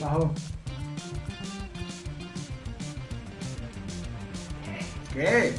Bajo. ¿Qué?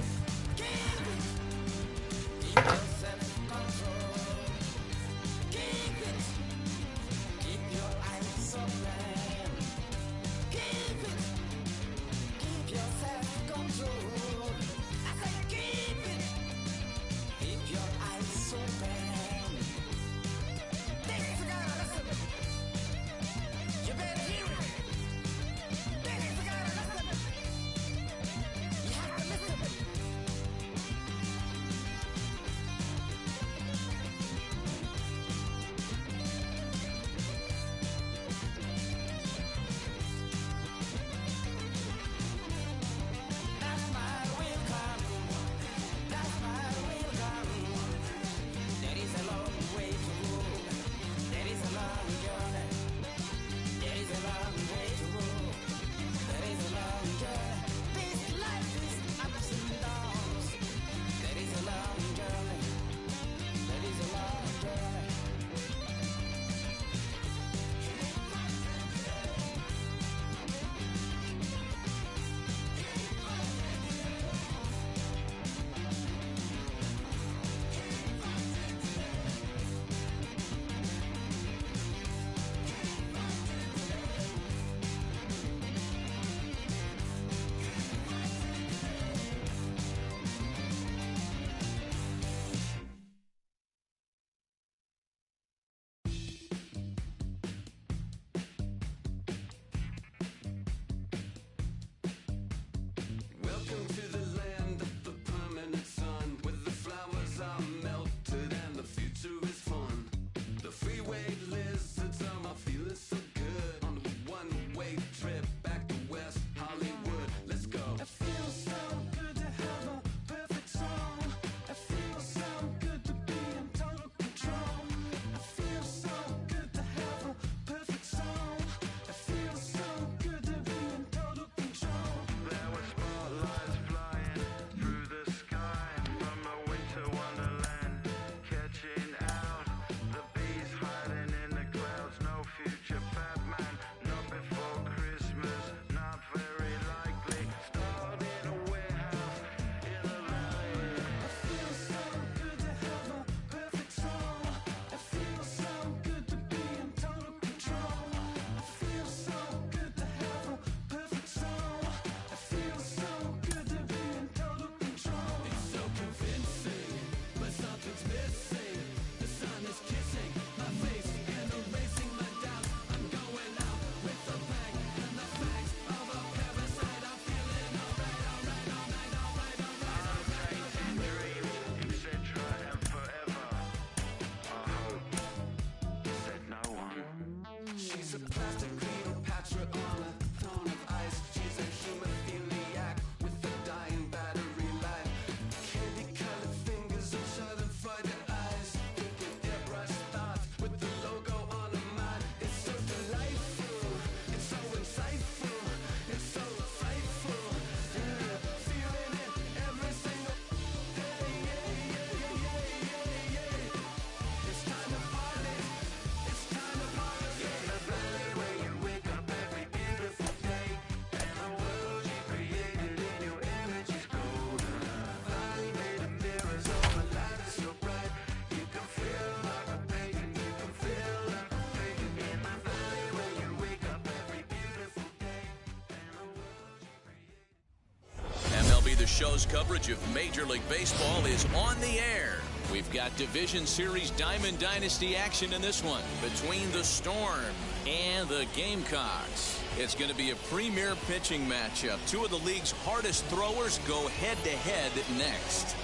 The show's coverage of Major League Baseball is on the air. We've got Division Series Diamond Dynasty action in this one between the Storm and the Gamecocks. It's going to be a premier pitching matchup. Two of the league's hardest throwers go head-to-head next.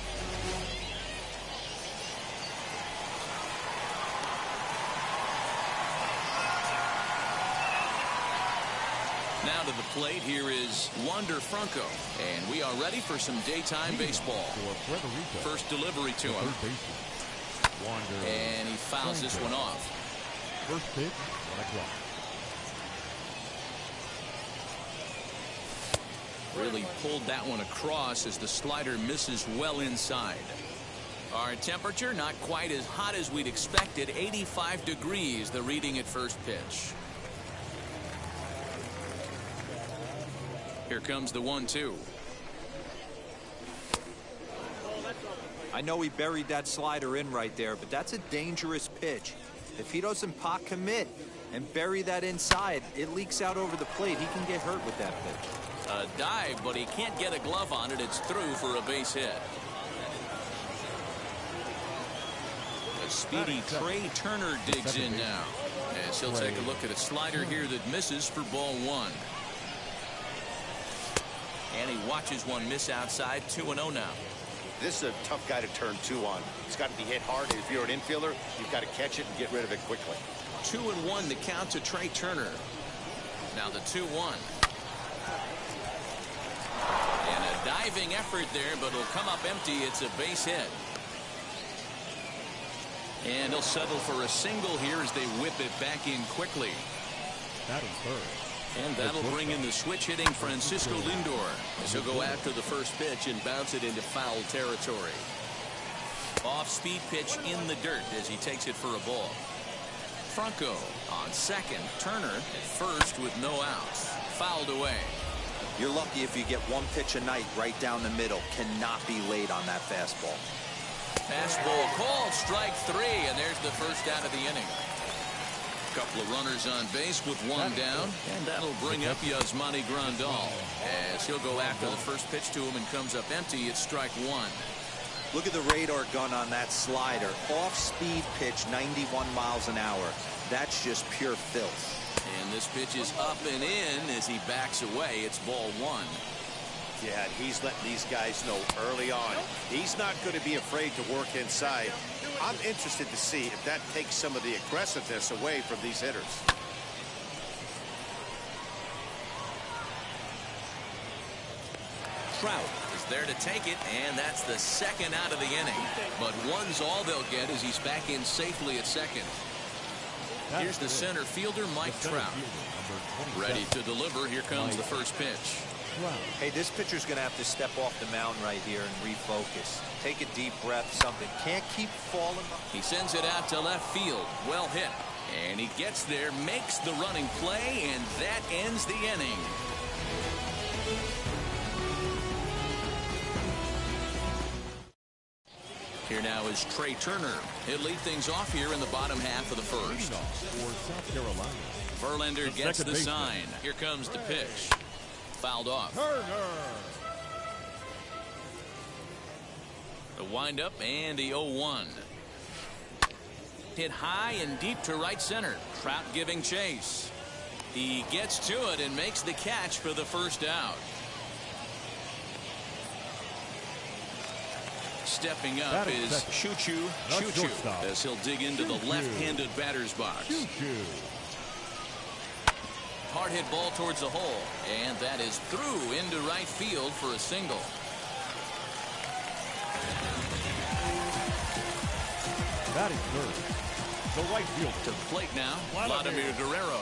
Now to the plate, here is Wander Franco, and we are ready for some daytime baseball. First delivery to him, and he fouls this one off. First pitch, 1 o'clock. Really pulled that one across as the slider misses well inside. Our temperature not quite as hot as we'd expected. 85 degrees, the reading at first pitch. Here comes the 1-2. I know he buried that slider in right there, but that's a dangerous pitch. If he doesn't pot commit and bury that inside, it leaks out over the plate. He can get hurt with that pitch. A dive, but he can't get a glove on it. It's through for a base hit. A speedy Trey Turner digs in now, as he'll take a look at a slider here that misses for ball 1. And he watches one miss outside. 2-0 now. This is a tough guy to turn 2 on. It's got to be hit hard. If you're an infielder, you've got to catch it and get rid of it quickly. 2-1 the count to Trey Turner. Now the 2-1. And a diving effort there, but it'll come up empty. It's a base hit. And he'll settle for a single here as they whip it back in quickly. Batting third. And that'll bring in the switch hitting Francisco Lindor, as he'll go after the first pitch and bounce it into foul territory. Off-speed pitch in the dirt as he takes it for a ball. Franco on second. Turner at first with no outs. Fouled away. You're lucky if you get one pitch a night right down the middle. Cannot be late on that fastball. Fastball called, strike 3, and there's the first out of the inning. Couple of runners on base with one down, and that'll bring up Yasmani Grandal as he'll go after the first pitch to him and comes up empty. It's strike 1. Look at the radar gun on that slider. Off-speed pitch, 91 miles an hour. That's just pure filth. And this pitch is up and in as he backs away. It's ball 1. Yeah, he's letting these guys know early on. He's not going to be afraid to work inside. I'm interested to see if that takes some of the aggressiveness away from these hitters. Trout is there to take it, and that's the second out of the inning. But one's all they'll get as he's back in safely at second. Here's the center fielder, Mike Trout. Ready to deliver. Here comes the first pitch. Hey, this pitcher's going to have to step off the mound right here and refocus. Take a deep breath, something. Can't keep falling. He sends it out to left field. Well hit. And he gets there, makes the running play, and that ends the inning. Here now is Trey Turner. He'll lead things off here in the bottom half of the first. For South Carolina. Verlander gets the sign. Here comes the pitch. Fouled off. The windup and the 0-1. Hit high and deep to right center. Trout giving chase. He gets to it and makes the catch for the first out. Stepping up is Choo-Choo as he'll dig into the left-handed batter's box. Hard hit ball towards the hole, and that is through into right field for a single. Batting third, the right fielder. To the plate now, Vladimir Guerrero,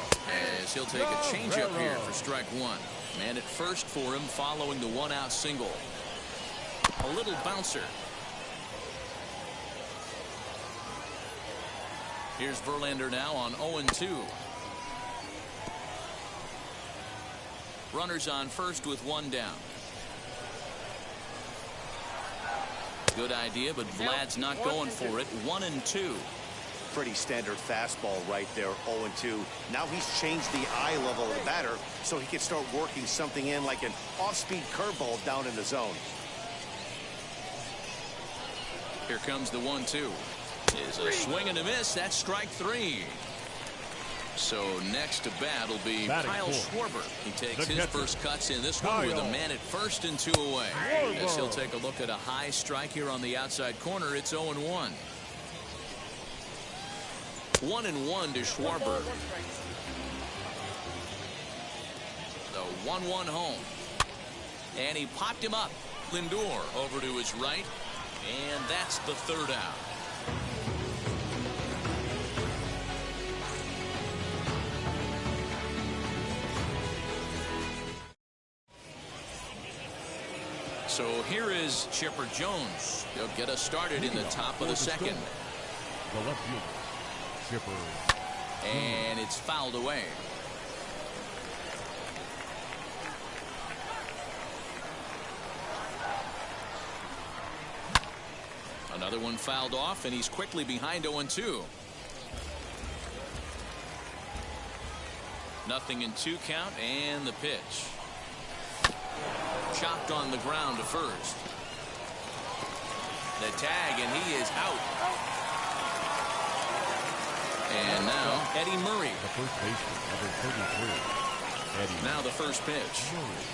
as he'll take a changeup here for strike 1. Man at first for him following the one-out single. A little bouncer. Here's Verlander now on 0-2. Runners on first with one down. Good idea, but Vlad's not going for it. 1-2. Pretty standard fastball right there, 0-2. Now he's changed the eye level of the batter so he can start working something in like an off-speed curveball down in the zone. Here comes the 1-2. Is a swing and a miss. That's strike 3. So next to bat will be Kyle Schwarber. He takes his first cuts in this one with a man at first and 2 away. As he'll take a look at a high strike here on the outside corner. It's 0-1. 1-1 to Schwarber. The 1-1 home. And he popped him up. Lindor over to his right. And that's the third out. So here is Chipper Jones. He'll get us started in the top of the second. The left fielder, Chipper. And it's fouled away. Another one fouled off, and he's quickly behind 0-2. Nothing in 2 count, and the pitch. Chopped on the ground to first. The tag, and he is out. And now Eddie Murray. The first baseman, number 33. Eddie. Now the first pitch. Murray.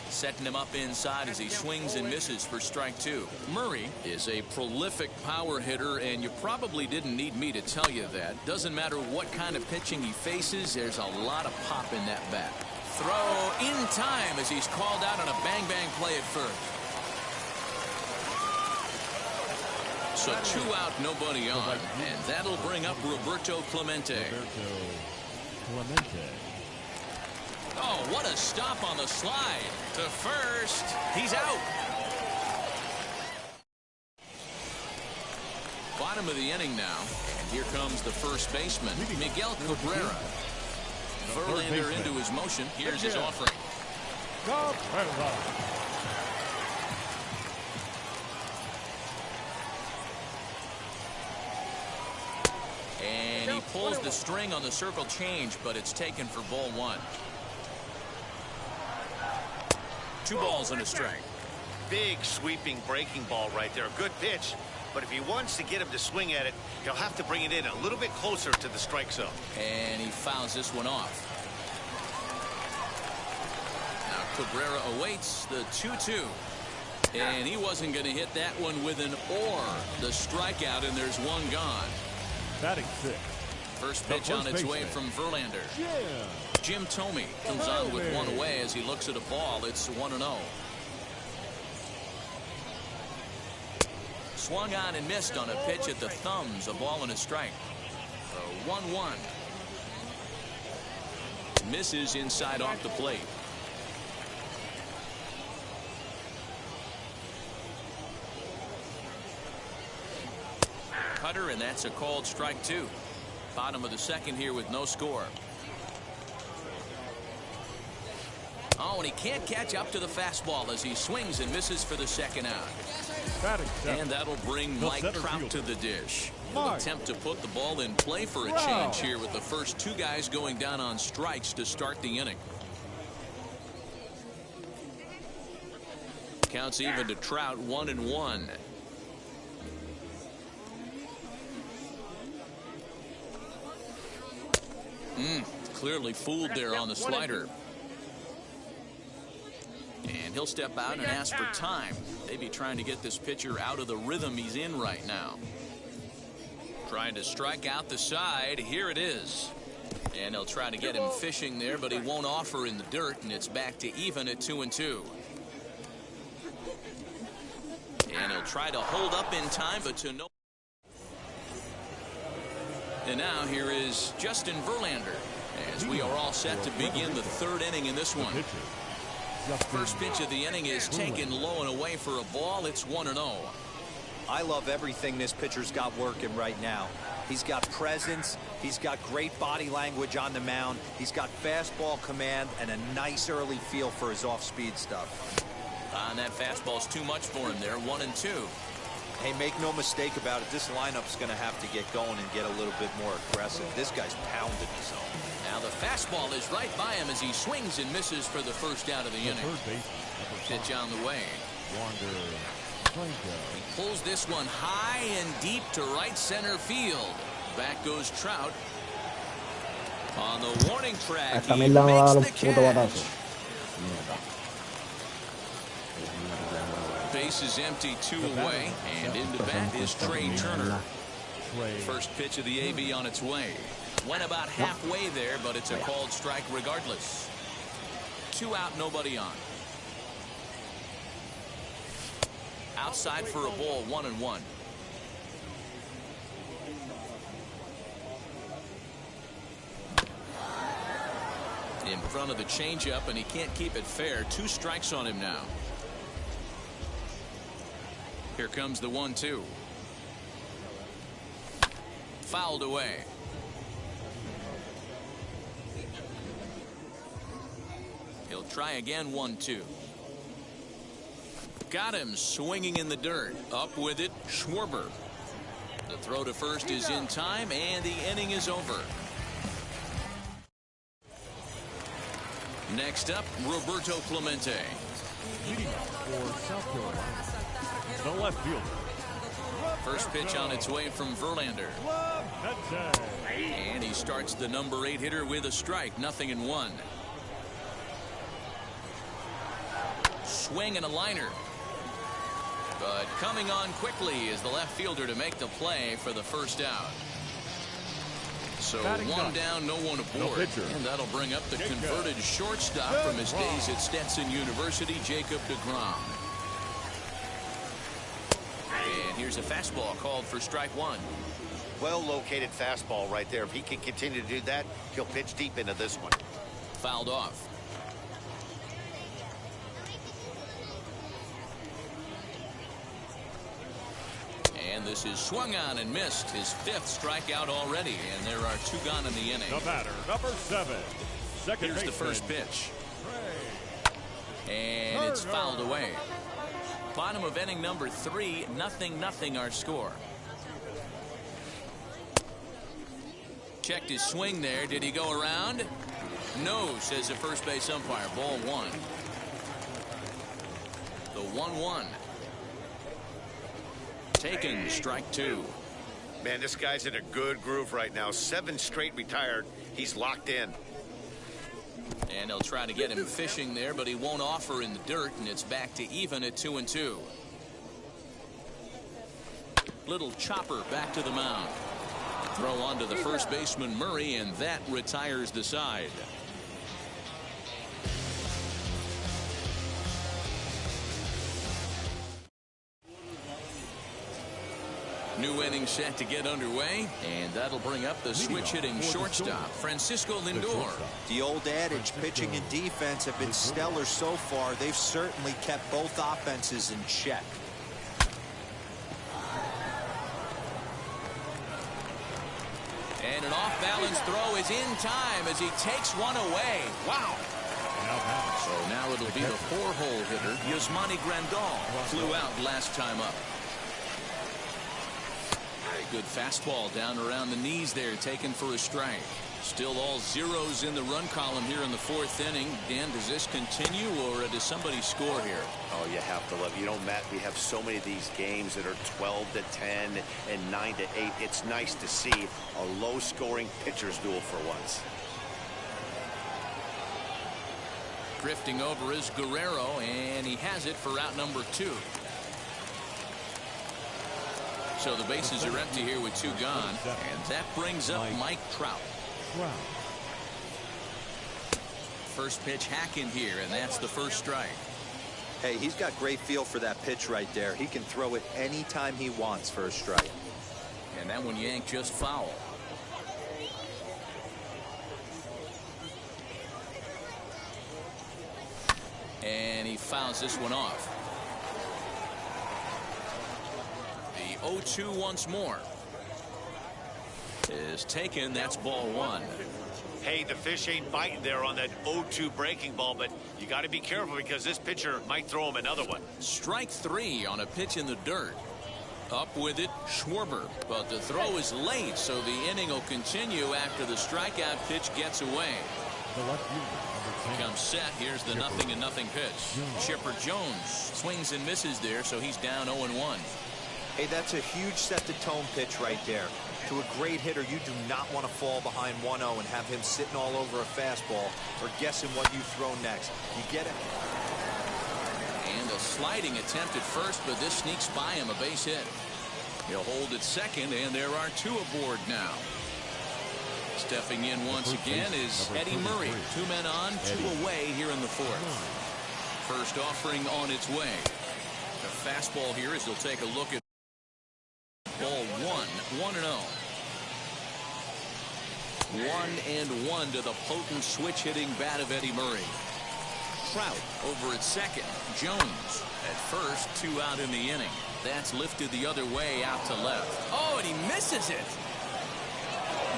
Setting him up inside as he swings and misses for strike 2. Murray is a prolific power hitter, and you probably didn't need me to tell you that. Doesn't matter what kind of pitching he faces, there's a lot of pop in that bat. Throw in time as he's called out on a bang-bang play at first. So 2 out, nobody on, and that'll bring up Roberto Clemente. Oh, what a stop on the slide. To first. He's out. Bottom of the inning now. And here comes the first baseman, Miguel Cabrera. Verlander into his motion. Here's his offering. And he pulls the string on the circle change, but it's taken for ball 1. 2 balls and a strike. Big sweeping breaking ball right there. A good pitch. But if he wants to get him to swing at it, he'll have to bring it in a little bit closer to the strike zone. And he fouls this one off. Now Cabrera awaits the 2-2. And he wasn't going to hit that one with an or. The strikeout, and there's 1 gone. Batting 6. First pitch on its way from Verlander. Jim Thome comes on with 1 away as he looks at a ball. It's 1-0. Swung on and missed on a pitch at the thumbs. A ball and a strike. 1-1. Misses inside off the plate. Cutter, and that's a called strike 2. Bottom of the second here with no score. Oh, and he can't catch up to the fastball as he swings and misses for the second out. And that'll bring Mike Trout to the dish. He'll attempt to put the ball in play for a change here with the first 2 guys going down on strikes to start the inning. Counts even to Trout, 1-1. Clearly fooled there on the slider. And he'll step out and ask for time. Maybe trying to get this pitcher out of the rhythm he's in right now. Trying to strike out the side. Here it is. And they'll try to get him fishing there, but he won't offer in the dirt, and it's back to even at 2-2. And he'll try to hold up in time, but to no. And now here is Justin Verlander as we are all set to begin the 3rd inning in this one. First pitch of the inning is taken low and away for a ball. It's 1-0. I love everything this pitcher's got working right now. He's got presence. He's got great body language on the mound. He's got fastball command and a nice early feel for his off-speed stuff. And that fastball's too much for him there. 1-2. Hey, make no mistake about it. This lineup's going to have to get going and get a little bit more aggressive. This guy's pounding his own. Now the fastball is right by him as he swings and misses for the first out of the inning. Pitch on the way. He pulls this one high and deep to right center field. Back goes Trout. On the warning track, he makes the catch. Base is empty, 2 away, and into bat is Trey Turner. First pitch of the AB on its way. Went about halfway there, but it's a called strike regardless. 2 out, nobody on. Outside for a ball, 1-1. In front of the changeup, and he can't keep it fair. 2 strikes on him now. Here comes the 1-2. Fouled away. He'll try again. 1-2. Got him swinging in the dirt. Up with it, Schwarber. The throw to first is in time, and the inning is over. Next up, Roberto Clemente. Leading off for South Carolina, the left fielder. First pitch on its way from Verlander. Clemente. And he starts the number 8 hitter with a strike. 0-1. Swing and a liner. But coming on quickly is the left fielder to make the play for the first out. So 1 down, no one aboard. And that'll bring up the converted shortstop from his days at Stetson University, Jacob deGrom. And here's a fastball called for strike 1. Well-located fastball right there. If he can continue to do that, he'll pitch deep into this one. Fouled off. And this is swung on and missed. His 5th strikeout already, and there are 2 gone in the inning. The batter, number 7. Second Here's the first pitch. And it's fouled away. Bottom of inning number 3, 0-0 our score. Checked his swing there. Did he go around? No, says the first base umpire. Ball 1. The 1-1. Taken, strike 2. Man, this guy's in a good groove right now. 7 straight retired. He's locked in. And they'll try to get him fishing there, but he won't offer in the dirt, and it's back to even at 2-2. Little chopper back to the mound. Throw on to the first baseman Murray, and that retires the side. New inning set to get underway, and that'll bring up the switch-hitting shortstop, Francisco Lindor. The old adage, pitching and defense have been stellar so far. They've certainly kept both offenses in check. And an off-balance throw is in time as he takes one away. Wow. So now it'll be the 4-hole hitter, Yasmani Grandal, flew out last time up. Good fastball down around the knees there, taken for a strike. Still all zeros in the run column here in the 4th inning. Dan, does this continue, or does somebody score here? Oh, you have to love it. You know, Matt, we have so many of these games that are 12-10 and 9-8. It's nice to see a low-scoring pitcher's duel for once. Drifting over is Guerrero, and he has it for out number 2. So the bases are empty here with 2 gone, and that brings up Mike Trout. First pitch hack in here, and that's the first strike. Hey, he's got great feel for that pitch right there. He can throw it anytime he wants for a strike. And that one yanked just foul. And he fouls this one off. The 0-2 once more is taken. That's ball 1. Hey, the fish ain't biting there on that 0-2 breaking ball, but you got to be careful because this pitcher might throw him another one. Strike 3 on a pitch in the dirt. Up with it, Schwarber, but the throw is late, so the inning will continue after the strikeout pitch gets away. Comes set. Here's the 0-0 pitch. Chipper Jones swings and misses there, so he's down 0-1. Hey, that's a huge set-the-tone pitch right there. To a great hitter, you do not want to fall behind 1-0 and have him sitting all over a fastball or guessing what you throw next. You get it? And a sliding attempt at first, but this sneaks by him, a base hit. He'll hold at second, and there are 2 aboard now. Stepping in once again is Eddie Murray. 2 men on, 2 away here in the 4th. First offering on its way. The fastball here as they'll take a look at ball 1, 1-0. 1-1 to the potent switch-hitting bat of Eddie Murray. Trout over at second. Jones at first, 2 out in the inning. That's lifted the other way out to left. Oh, and he misses it.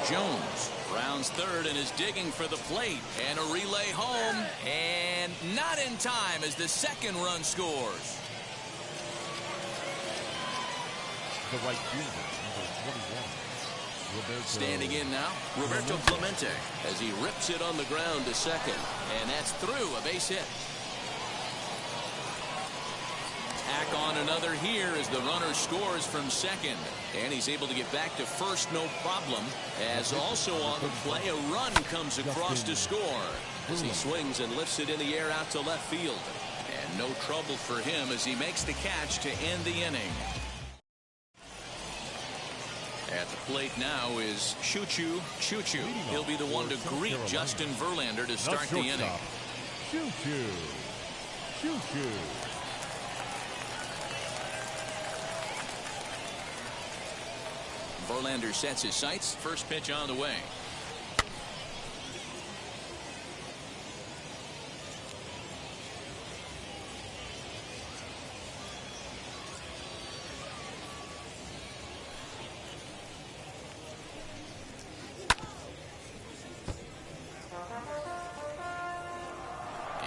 Jones rounds third and is digging for the plate. And a relay home. And not in time as the second run scores. The right fielder, number 21. Standing in now, Roberto Clemente as he rips it on the ground to second. And that's through, a base hit. Tack on another here as the runner scores from second. And he's able to get back to first, no problem. As also on the play, a run comes across to score as he swings and lifts it in the air out to left field. And no trouble for him as he makes the catch to end the inning. At the plate now is Choo-Choo. Choo-Choo. He'll be the one to greet Justin Verlander to start the inning. Choo-Choo. Choo-Choo. Verlander sets his sights. First pitch on the way.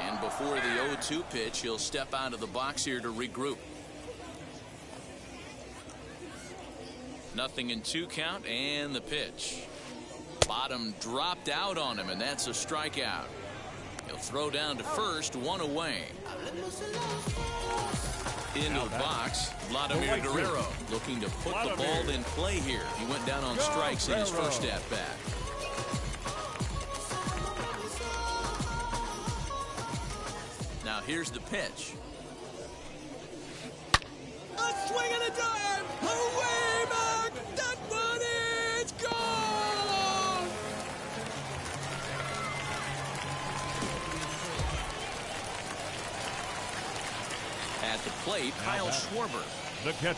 And before the 0-2 pitch, he'll step out of the box here to regroup. Nothing in 2 count, and the pitch. Bottom dropped out on him, and that's a strikeout. He'll throw down to first, 1 away. Into the box, Vladimir Guerrero looking to put the ball in play here. He went down on strikes in his first at-bat. Now here's the pitch. A swing and a drive! Away back! That one is gone! At the plate, Kyle Schwarber. The catcher,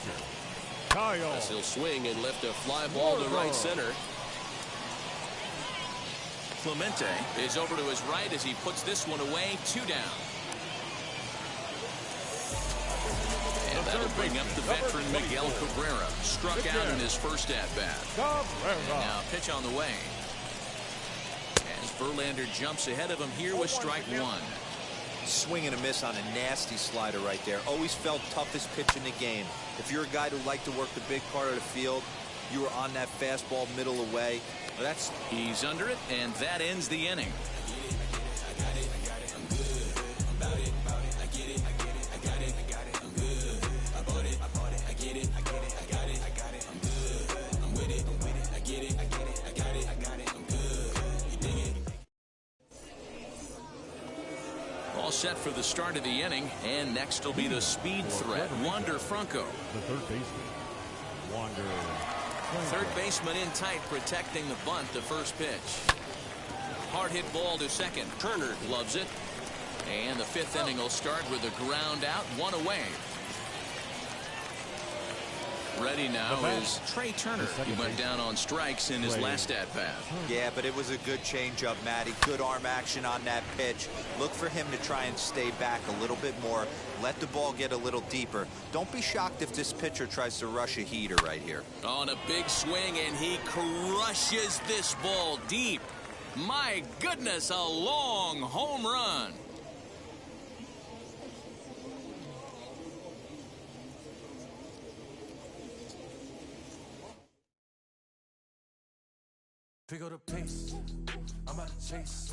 Kyle. As he'll swing and lift a fly ball to right center. Clemente is over to his right as he puts this one away. 2 down. And that'll bring up the veteran Miguel Cabrera. Struck out in his first at-bat. And now pitch on the way. As Verlander jumps ahead of him here with strike 1. Swing and a miss on a nasty slider right there. Always felt toughest pitch in the game. If you're a guy who liked to work the big part of the field, you were on that fastball middle away. That's He's under it, and that ends the inning. All set for the start of the inning, and next will be the speed threat, Wander Franco. The third baseman, Wander. Third baseman in tight, protecting the bunt. The first pitch. Hard hit ball to second. Turner loves it. And the 5th inning will start with a ground out, 1 away. Ready now is Trey Turner. He went down on strikes in his last at-bat. Yeah, but it was a good changeup, Matty. Good arm action on that pitch. Look for him to try and stay back a little bit more. Let the ball get a little deeper. Don't be shocked if this pitcher tries to rush a heater right here. On a big swing, and he crushes this ball deep. My goodness, a long home run. Pick up the pace, I'm out to chase,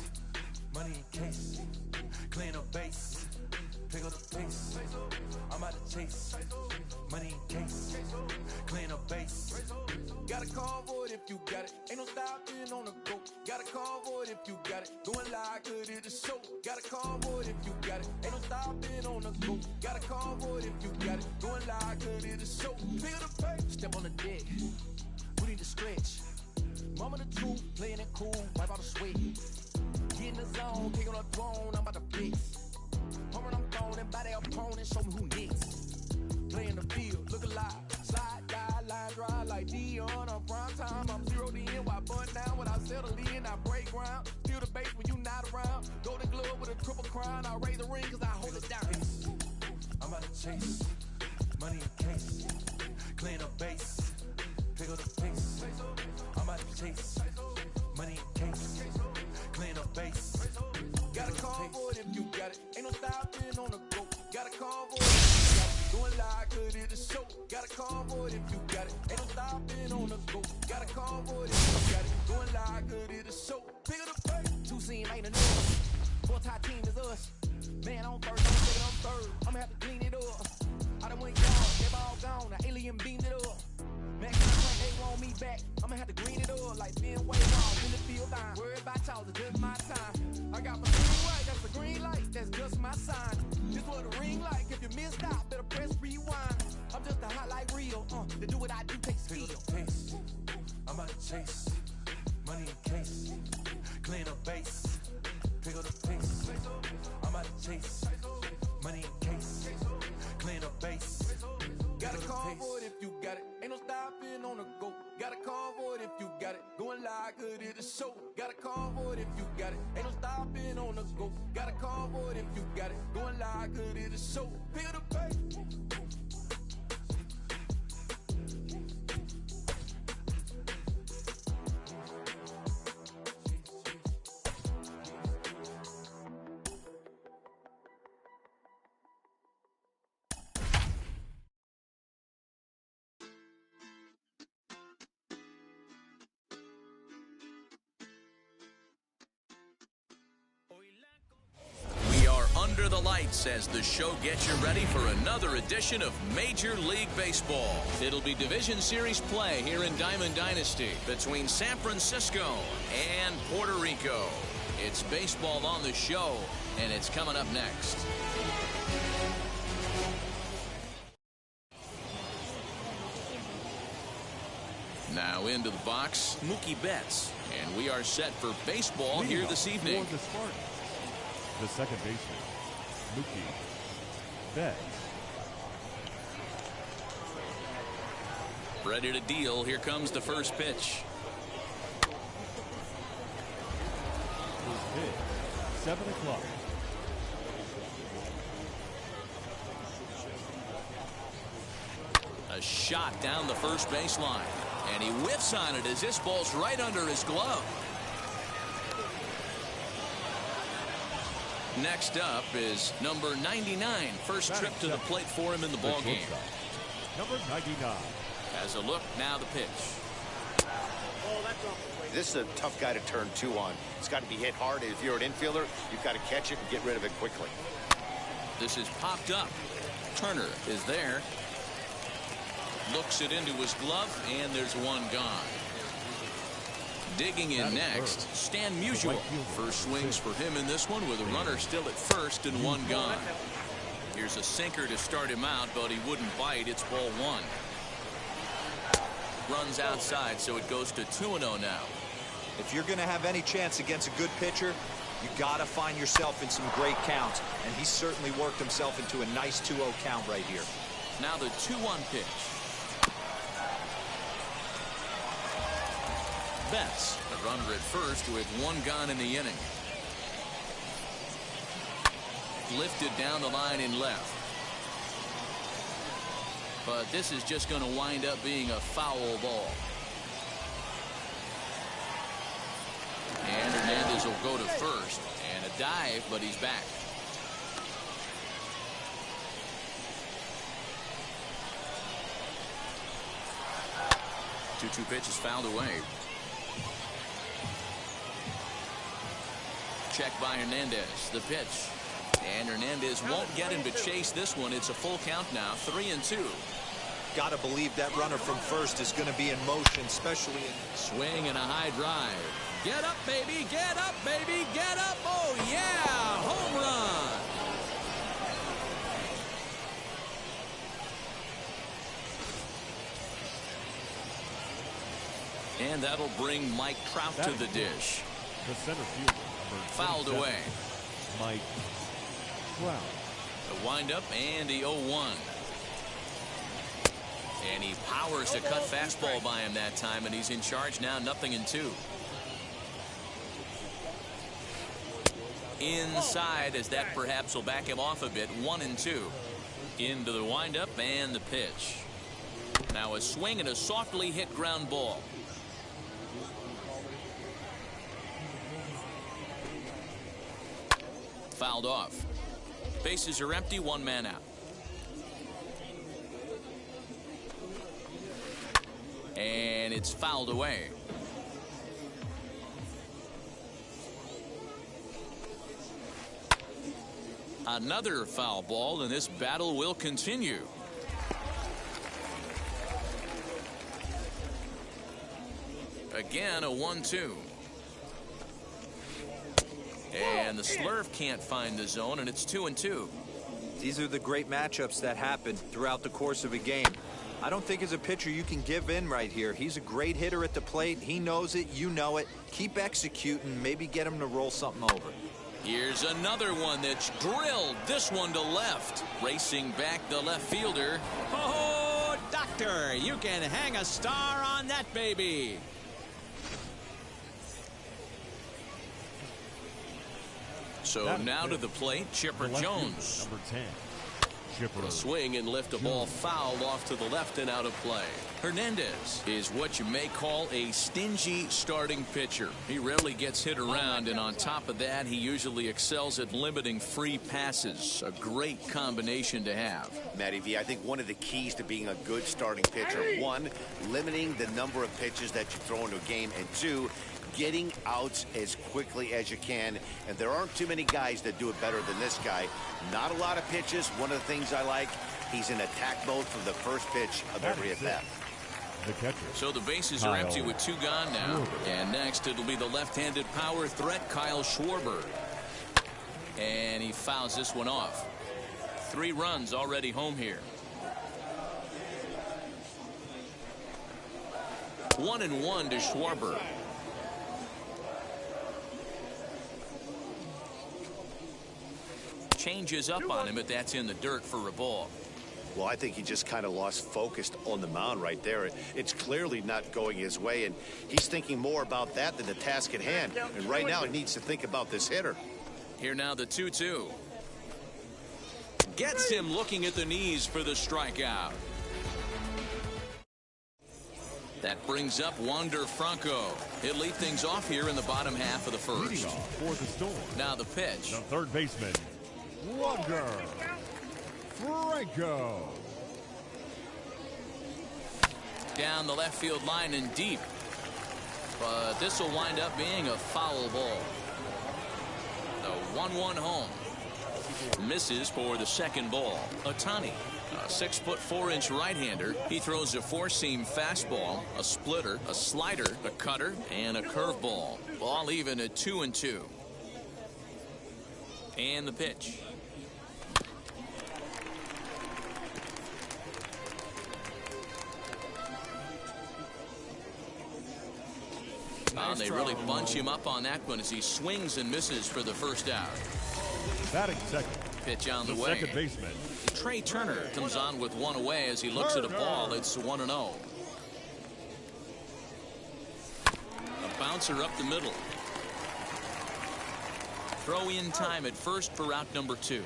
money in case, clean up base. Pick up the pace, I'm out to chase, money in case, clean up base. Got a call for it if you got it, ain't no stopping on the go. Got a call for it if you got it, going live good at the show. Got a call for it if you got it, ain't no stopping on the go. Got a call for it if you got it, going live good at the show. Pick up the pace, step on the deck, we need to stretch. Mama the truth, playing it cool, wipe out the sweat. Get in the zone, kick on the throne, I'm about to fix. Home I'm throwing and by their opponent, show me who next. Play in the field, look alive. Slide, die, line, dry like Dion. On prime time, I'm 0 to end, while bun down without self. steadily and I break ground. Steal the base when you not around. Golden glove with a triple crown. I raise the ring cause I hold it down. I'm about to chase money in case. Clean up base. Pick up the pace. I'm about to chase money in case. Clean up base. Got a call for it if you got it. Ain't no stopping on the go. Got a call for it if you got it. Doing live, good it is show. Got a call for it if you got it. Ain't no stopping on the go. Got a call for it if you got it. Doing live, good it is show. Pick up the pace. Two scene ain't enough. Four-tie team is us. Man, I'm first, I'm second, I'm third. I'ma have to clean it up. I done went gone, they all gone. The alien beamed it up. Max contract, they want me back. I'ma have to green it up like Ben Way Wall in the field line. Worried about y'all, it's just my time. I got my green light, that's the green light, that's just my sign. This what the ring like, if you missed out, better press rewind. I'm just a highlight reel, to do what I do takes skill. I'm about to chase money in case. Clean up base, pick up the pace. I'm about to chase money in case. Clean up base. Got a call for it if you got it. Ain't no stopping on the go. Got a call for it if you got it. Going live, good it is show. Got a call for it if you got it. Ain't no stopping on the go. Got a call for it if you got it. Going live, good it is show. Pick up the pace. Under the lights as the show gets you ready for another edition of Major League Baseball. It'll be Division Series play here in Diamond Dynasty between San Francisco and Puerto Rico. It's baseball on the show, and it's coming up next. Now into the box, Mookie Betts, and we are set for baseball here this evening. For the Spartans, the second baseman, Mookie Betts. Ready to deal. Here comes the first pitch. First pitch, 7 o'clock. A shot down the first baseline. And he whiffs on it as this ball's right under his glove. Next up is number 99. First trip to the plate for him in the ballgame. Number 99. As a look, now the pitch. This is a tough guy to turn two on. It's got to be hit hard. If you're an infielder, you've got to catch it and get rid of it quickly. This is popped up. Turner is there. Looks it into his glove, and there's one gone. Digging in next, Stan Musial. First swings for him in this one with a runner still at first and one gone. Here's a sinker to start him out, but he wouldn't bite. It's ball one. Runs outside, so it goes to 2-0 now. If you're going to have any chance against a good pitcher, you got to find yourself in some great counts, and he certainly worked himself into a nice 2-0 count right here. Now the 2-1 pitch. Betts, the runner at first with one gone in the inning. Lifted down the line in left. But this is just going to wind up being a foul ball. And Hernandez will go to first. And a dive, but he's back. Two pitches fouled away. Check by Hernandez. The pitch. And Hernandez won't get him to chase this one. It's a full count now. 3-2. Got to believe that runner from first is going to be in motion, especially in swing and a high drive. Get up, baby. Get up, baby. Get up. Oh, yeah. Home run. And that'll bring Mike Trout to the dish. The center fielder. Fouled away. Mike Trout. The windup and the 0-1. And he powers to cut fastball by him that time, and he's in charge now, 0-2. inside, as that perhaps will back him off a bit. 1-2. Into the windup and the pitch. Now a swing and a softly hit ground ball. Fouled off. Bases are empty, one man out. And it's fouled away. Another foul ball, and this battle will continue. Again, a 1-2. And the slurve can't find the zone, and it's 2-2. These are the great matchups that happen throughout the course of a game. I don't think as a pitcher you can give in right here. He's a great hitter at the plate. He knows it. You know it. Keep executing. Maybe get him to roll something over. Here's another one that's drilled. This one to left. Racing back the left fielder. Oh, doctor, you can hang a star on that baby. So now to the plate, Chipper Jones. Number 10. Chipper. Swing and lift a ball fouled off to the left and out of play. Hernandez is what you may call a stingy starting pitcher. He rarely gets hit around, and on top of that, he usually excels at limiting free passes. A great combination to have. Matty V, I think one of the keys to being a good starting pitcher, one, limiting the number of pitches that you throw into a game, and two, getting outs as quickly as you can. And there aren't too many guys that do it better than this guy. Not a lot of pitches. One of the things I like, he's in attack mode from the first pitch of every at bat. The catcher. So the bases are empty with two gone now. And next it'll be the left-handed power threat, Kyle Schwarber. And he fouls this one off. 3 runs already home here. 1-1 to Schwarber. Changes up on him, but that's in the dirt for a ball. Well, I think he just kind of lost focus on the mound right there. It's clearly not going his way, and he's thinking more about that than the task at hand. And right now he needs to think about this hitter. Here now the 2-2. Gets him looking at the knees for the strikeout. That brings up Wander Franco. He'll lead things off here in the bottom half of the first. Leading off for the Storm. Now the pitch. The third baseman, Wander Franco. Down the left field line and deep. But this will wind up being a foul ball. The 1-1 home. Misses for the second ball. Ohtani, a 6'4" right-hander. He throws a four-seam fastball, a splitter, a slider, a cutter, and a curveball. All even at 2-2. And the pitch. They really bunch him up on that one as he swings and misses for the first out. Batting second. Pitch on the way. Second baseman, Trey Turner comes on with one away as he looks at a ball. It's 1-0. A bouncer up the middle. Throw in time at first for out number 2.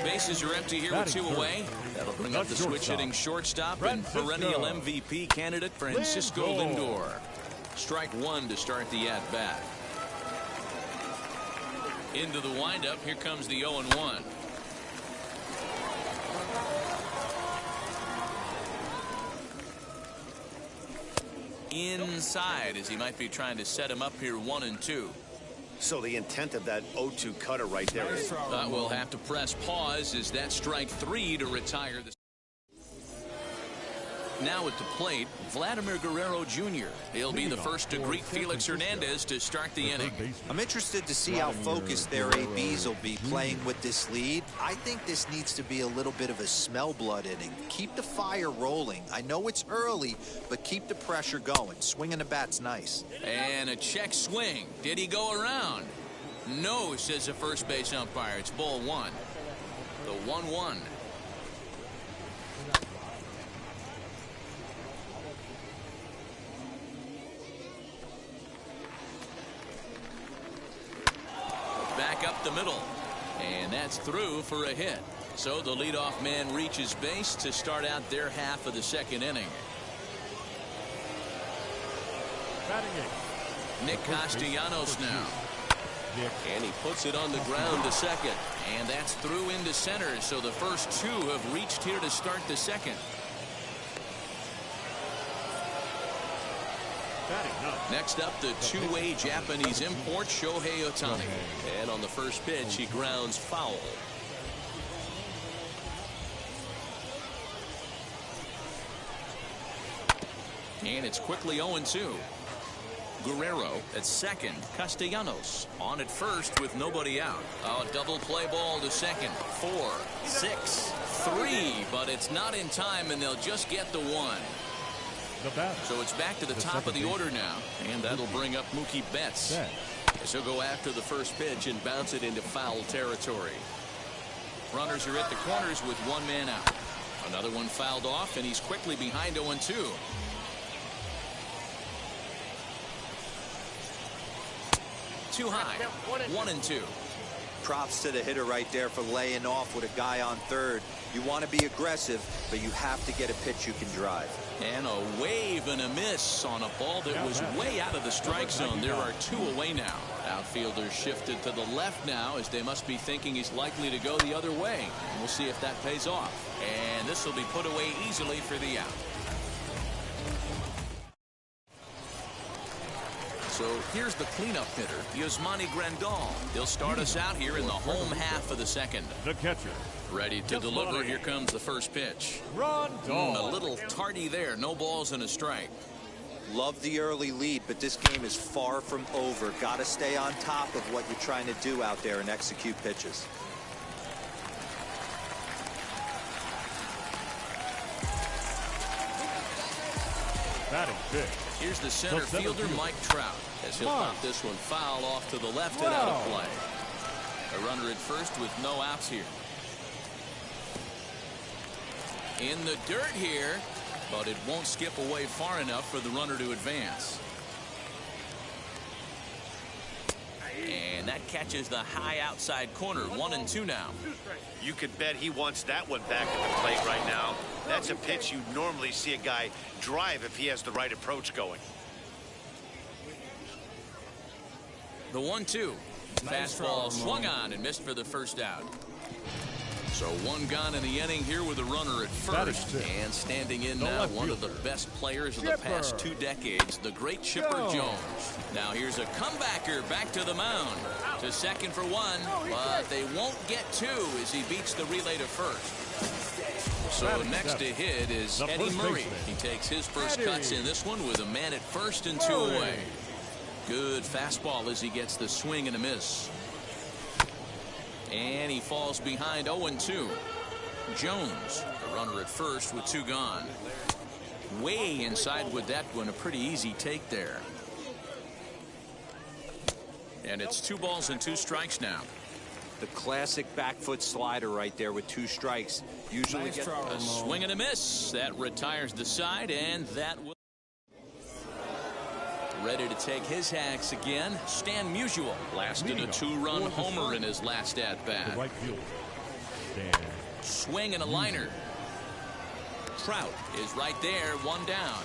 Bases are empty here with 2 away. That'll bring up the switch-hitting shortstop and perennial MVP candidate Francisco Lindor. Strike 1 to start the at-bat. Into the windup. Here comes the 0-1. Inside as he might be trying to set him up here 1-2. So the intent of that 0-2 cutter right there is... We'll have to press pause as that strike 3 to retire the... Now at the plate, Vladimir Guerrero Jr. He'll be the first to greet Felix Hernandez to start the inning. I'm interested to see how focused their ABs will be playing with this lead. I think this needs to be a little bit of a smell blood inning. Keep the fire rolling. I know it's early, but keep the pressure going. Swinging the bat's nice. And a check swing. Did he go around? No, says the first base umpire. It's ball 1. The 1-1. back up the middle. And that's through for a hit. So the leadoff man reaches base to start out their half of the second inning. Batting eighth, Nick Castellanos now. And he puts it on the ground to second. And that's through into center. So the first two have reached here to start the second. Next up, the two-way Japanese import, Shohei Ohtani. And on the first pitch, he grounds foul. And it's quickly 0-2. Guerrero at second. Castellanos on at first with nobody out. A double play ball to second. 4, 6, 3. But it's not in time, and they'll just get the one. So it's back to the top of the order now. And that'll bring up Mookie Betts. So he'll go after the first pitch and bounce it into foul territory. Runners are at the corners with one man out. Another one fouled off, and he's quickly behind 0-2. Too high. 1-2. Props to the hitter right there for laying off with a guy on third. You want to be aggressive, but you have to get a pitch you can drive. And a wave and a miss on a ball that was way out of the strike zone. There are two away now. Outfielders shifted to the left now, as they must be thinking he's likely to go the other way. And we'll see if that pays off. And this will be put away easily for the out. So here's the cleanup hitter, Yasmani Grandal. He'll start us out here in the home half of the second. The catcher. Ready to deliver. Here comes the first pitch. A little tardy there. No balls and a strike. Love the early lead, but this game is far from over. Got to stay on top of what you're trying to do out there and execute pitches. Batting fifth. Here's the center fielder, Mike Trout, as he'll pop this one foul off to the left and out of play. A runner at first with no outs here. In the dirt here, but it won't skip away far enough for the runner to advance. And that catches the high outside corner. 1-2 now. You could bet he wants that one back at the plate right now. That's a pitch you normally see a guy drive if he has the right approach going. The 1-2. Fastball swung on and missed for the first out. So one gone in the inning here with a runner at first. And standing in now, one of the best players of the past 2 decades, the great Chipper Jones. Now here's a comebacker back to the mound. To second for one, but they won't get 2 as he beats the relay to first. So next to hit is Eddie Murray. He takes his first cuts in this one with a man at first and 2 away. Good fastball as he gets the swing and a miss. And he falls behind 0-2. Jones, the runner at first with 2 gone. Way inside with that one. A pretty easy take there. And it's 2 balls and 2 strikes now. The classic back foot slider right there with 2 strikes. Usually gets a swing and a miss. That retires the side, and that will. Ready to take his hacks again. Stan Musial lasted a 2-run homer in his last at-bat. Right field. Swing and a liner. Trout is right there, 1 down.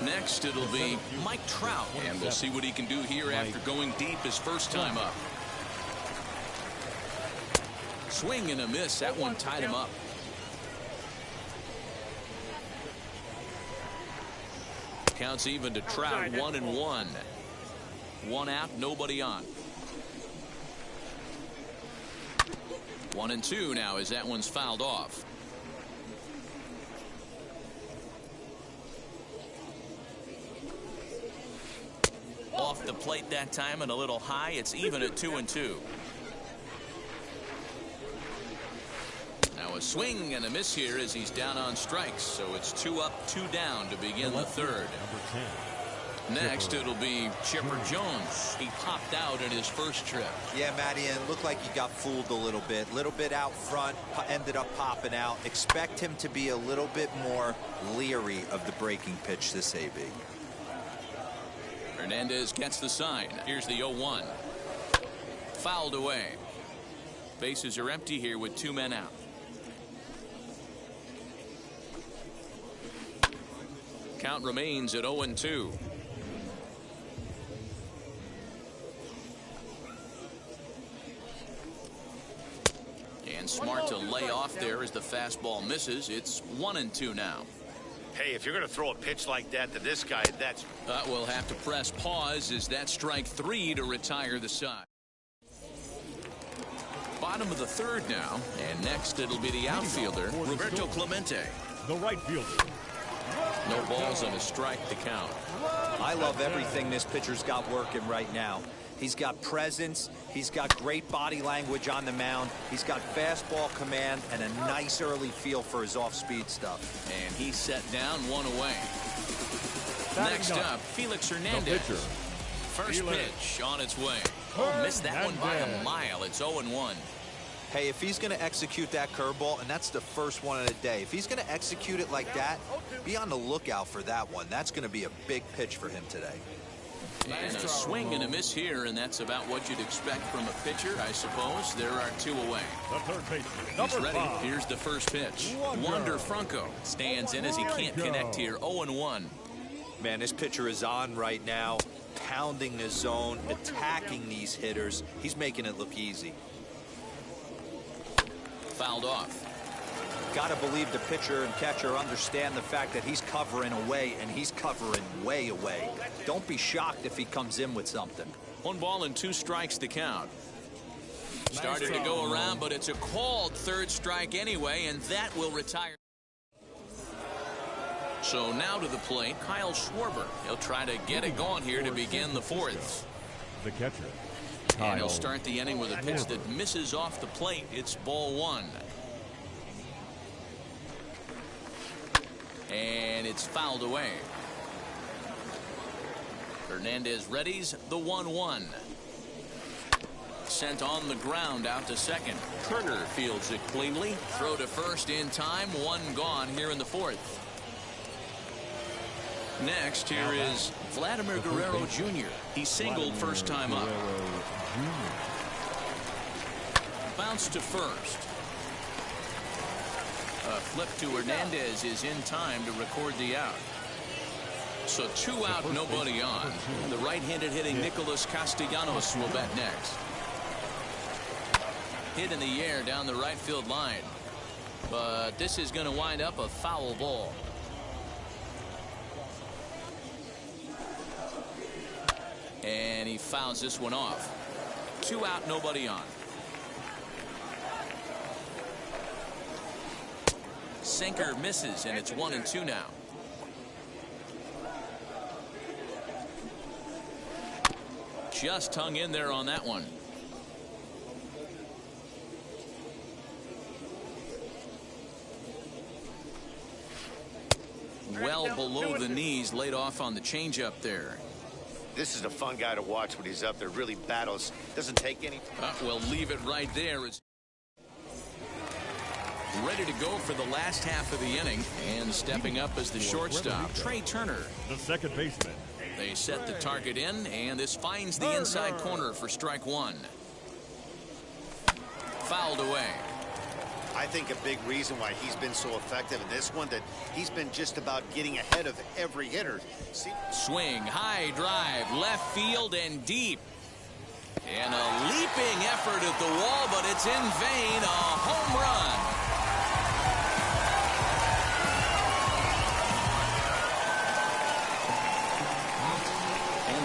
Next, it'll be Mike Trout, and we'll see what he can do here after going deep his first time up. Swing and a miss. That one tied him up. Counts even to Trout. 1-1. 1 out, nobody on. 1-2 now as that one's fouled off. Off the plate that time and a little high. It's even at 2-2. Now a swing and a miss here as he's down on strikes. So it's 2 up, 2 down to begin the third. Next, it'll be Chipper Jones. He popped out in his first trip. Yeah, Matty, and it looked like he got fooled a little bit out front, ended up popping out. Expect him to be a little bit more leery of the breaking pitch this AB. Hernandez gets the sign. Here's the 0-1. Fouled away. Bases are empty here with 2 men out. Count remains at 0-2. And smart to lay off there as the fastball misses. It's 1-2 now. Hey, if you're going to throw a pitch like that to this guy, that's... We'll have to press pause as that's strike 3 to retire the side. Bottom of the 3rd now, and next it'll be the outfielder, Roberto Clemente. The right fielder. No balls and a strike to count. I love everything this pitcher's got working right now. He's got presence, he's got great body language on the mound, he's got fastball command, and a nice early feel for his off-speed stuff. And he's set down 1 away. Next up, Felix Hernandez. First pitch on its way. Oh, missed that one by a mile. It's 0-1. Hey, if he's going to execute that curveball, and that's the first one of the day, if he's going to execute it like that, be on the lookout for that one. That's going to be a big pitch for him today. And a swing and a miss here, and that's about what you'd expect from a pitcher, I suppose. There are 2 away. The third baseman. He's ready. Here's the first pitch. Wander Franco stands in as he can't connect here. 0-1. Man, this pitcher is on right now, pounding the zone, attacking these hitters. He's making it look easy. Fouled off. Got to believe the pitcher and catcher understand the fact that he's covering away, and he's covering way away. Don't be shocked if he comes in with something. 1 ball and 2 strikes to count. Started to go around, but it's a called 3rd strike anyway, and that will retire. So now to the plate, Kyle Schwarber. He'll try to get it going here to begin the 4th. The catcher. And he'll start the inning with a pitch that misses off the plate. It's ball 1. And it's fouled away. Hernandez readies the 1-1. Sent on the ground out to second. Turner fields it cleanly. Throw to first in time. 1 gone here in the 4th. Next, here is Vladimir Guerrero Jr. He singled first time up. Bounce to first. A flip to Hernandez is in time to record the out. So 2 out, nobody on. The right-handed hitting Nicholas Castellanos will bat next. Hit in the air down the right field line. But this is going to wind up a foul ball. And he fouls this one off. 2 out, nobody on. Sinker misses, and it's 1-2 now. Just hung in there on that one. Well below the knees, laid off on the changeup there. This is a fun guy to watch when he's up there. Really battles. Doesn't take any. We'll leave it right there. It's ready to go for the last half of the inning. And stepping up as the shortstop, Trey Turner. The second baseman. They set the target in, and this finds the inside corner for strike 1. Fouled away. I think a big reason why he's been so effective in this one, that he's been just about getting ahead of every hitter. Swing, high drive, left field and deep. And a leaping effort at the wall, but it's in vain. A home run.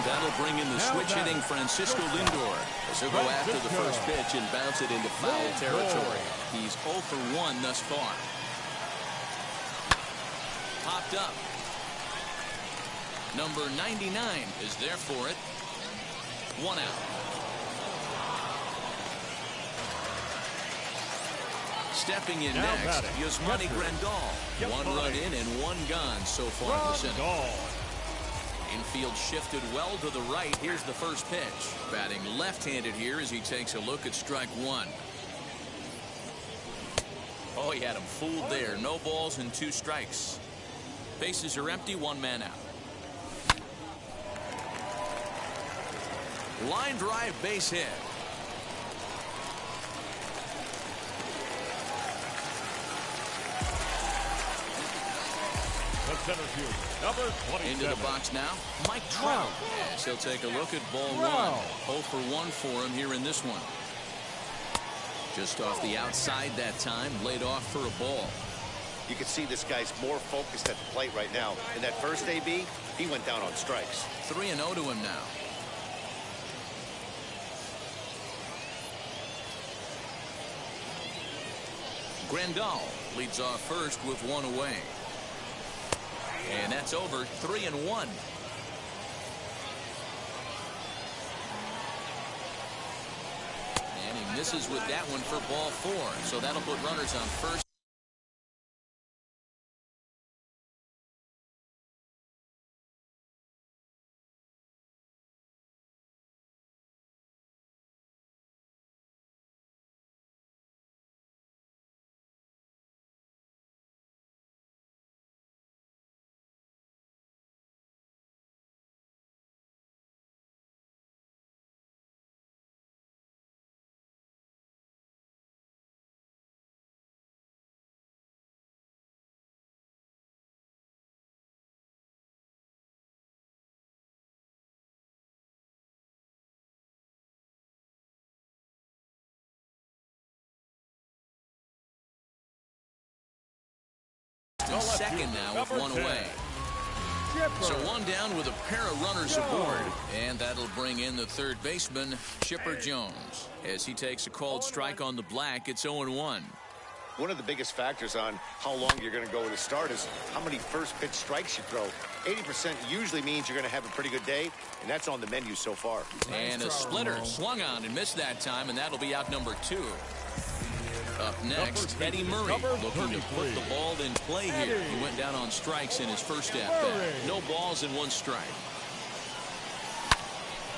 That'll bring in the switch hitting Francisco Lindor as he'll go after the first pitch and bounce it into foul territory. He's 0 for 1 thus far. Popped up. Number 99 is there for it. 1 out. Stepping in next, Yasmani Grandal. 1 run in and 1 gone so far in this inning. Infield shifted well to the right. Here's the first pitch. Batting left-handed here as he takes a look at strike 1. Oh, he had him fooled there. No balls and 2 strikes. Bases are empty, 1 man out. Line drive base hit. The center field, number 27. Into the box now, Mike Trout. Yes, he'll take a look at ball Wow. 1. 0 for 1 for him here in this one. Just off the outside that time, laid off for a ball. You can see this guy's more focused at the plate right now. In that first AB, he went down on strikes. 3-0 to him now. Grandal leads off first with 1 away. And that's over. 3-1. And he misses with that one for ball 4. So that'll put runners on first. Second now with 1 away. So 1 down with a pair of runners aboard. And that'll bring in the third baseman, Chipper Jones. As he takes a called strike on the black, it's 0-1. One of the biggest factors on how long you're going to go with a start is how many first pitch strikes you throw. 80% usually means you're going to have a pretty good day, and that's on the menu so far. And a splitter swung on and missed that time, and that'll be out number 2. Up next, Eddie Murray looking to put the ball in play here. He went down on strikes in his first at-bat. No balls and 1 strike.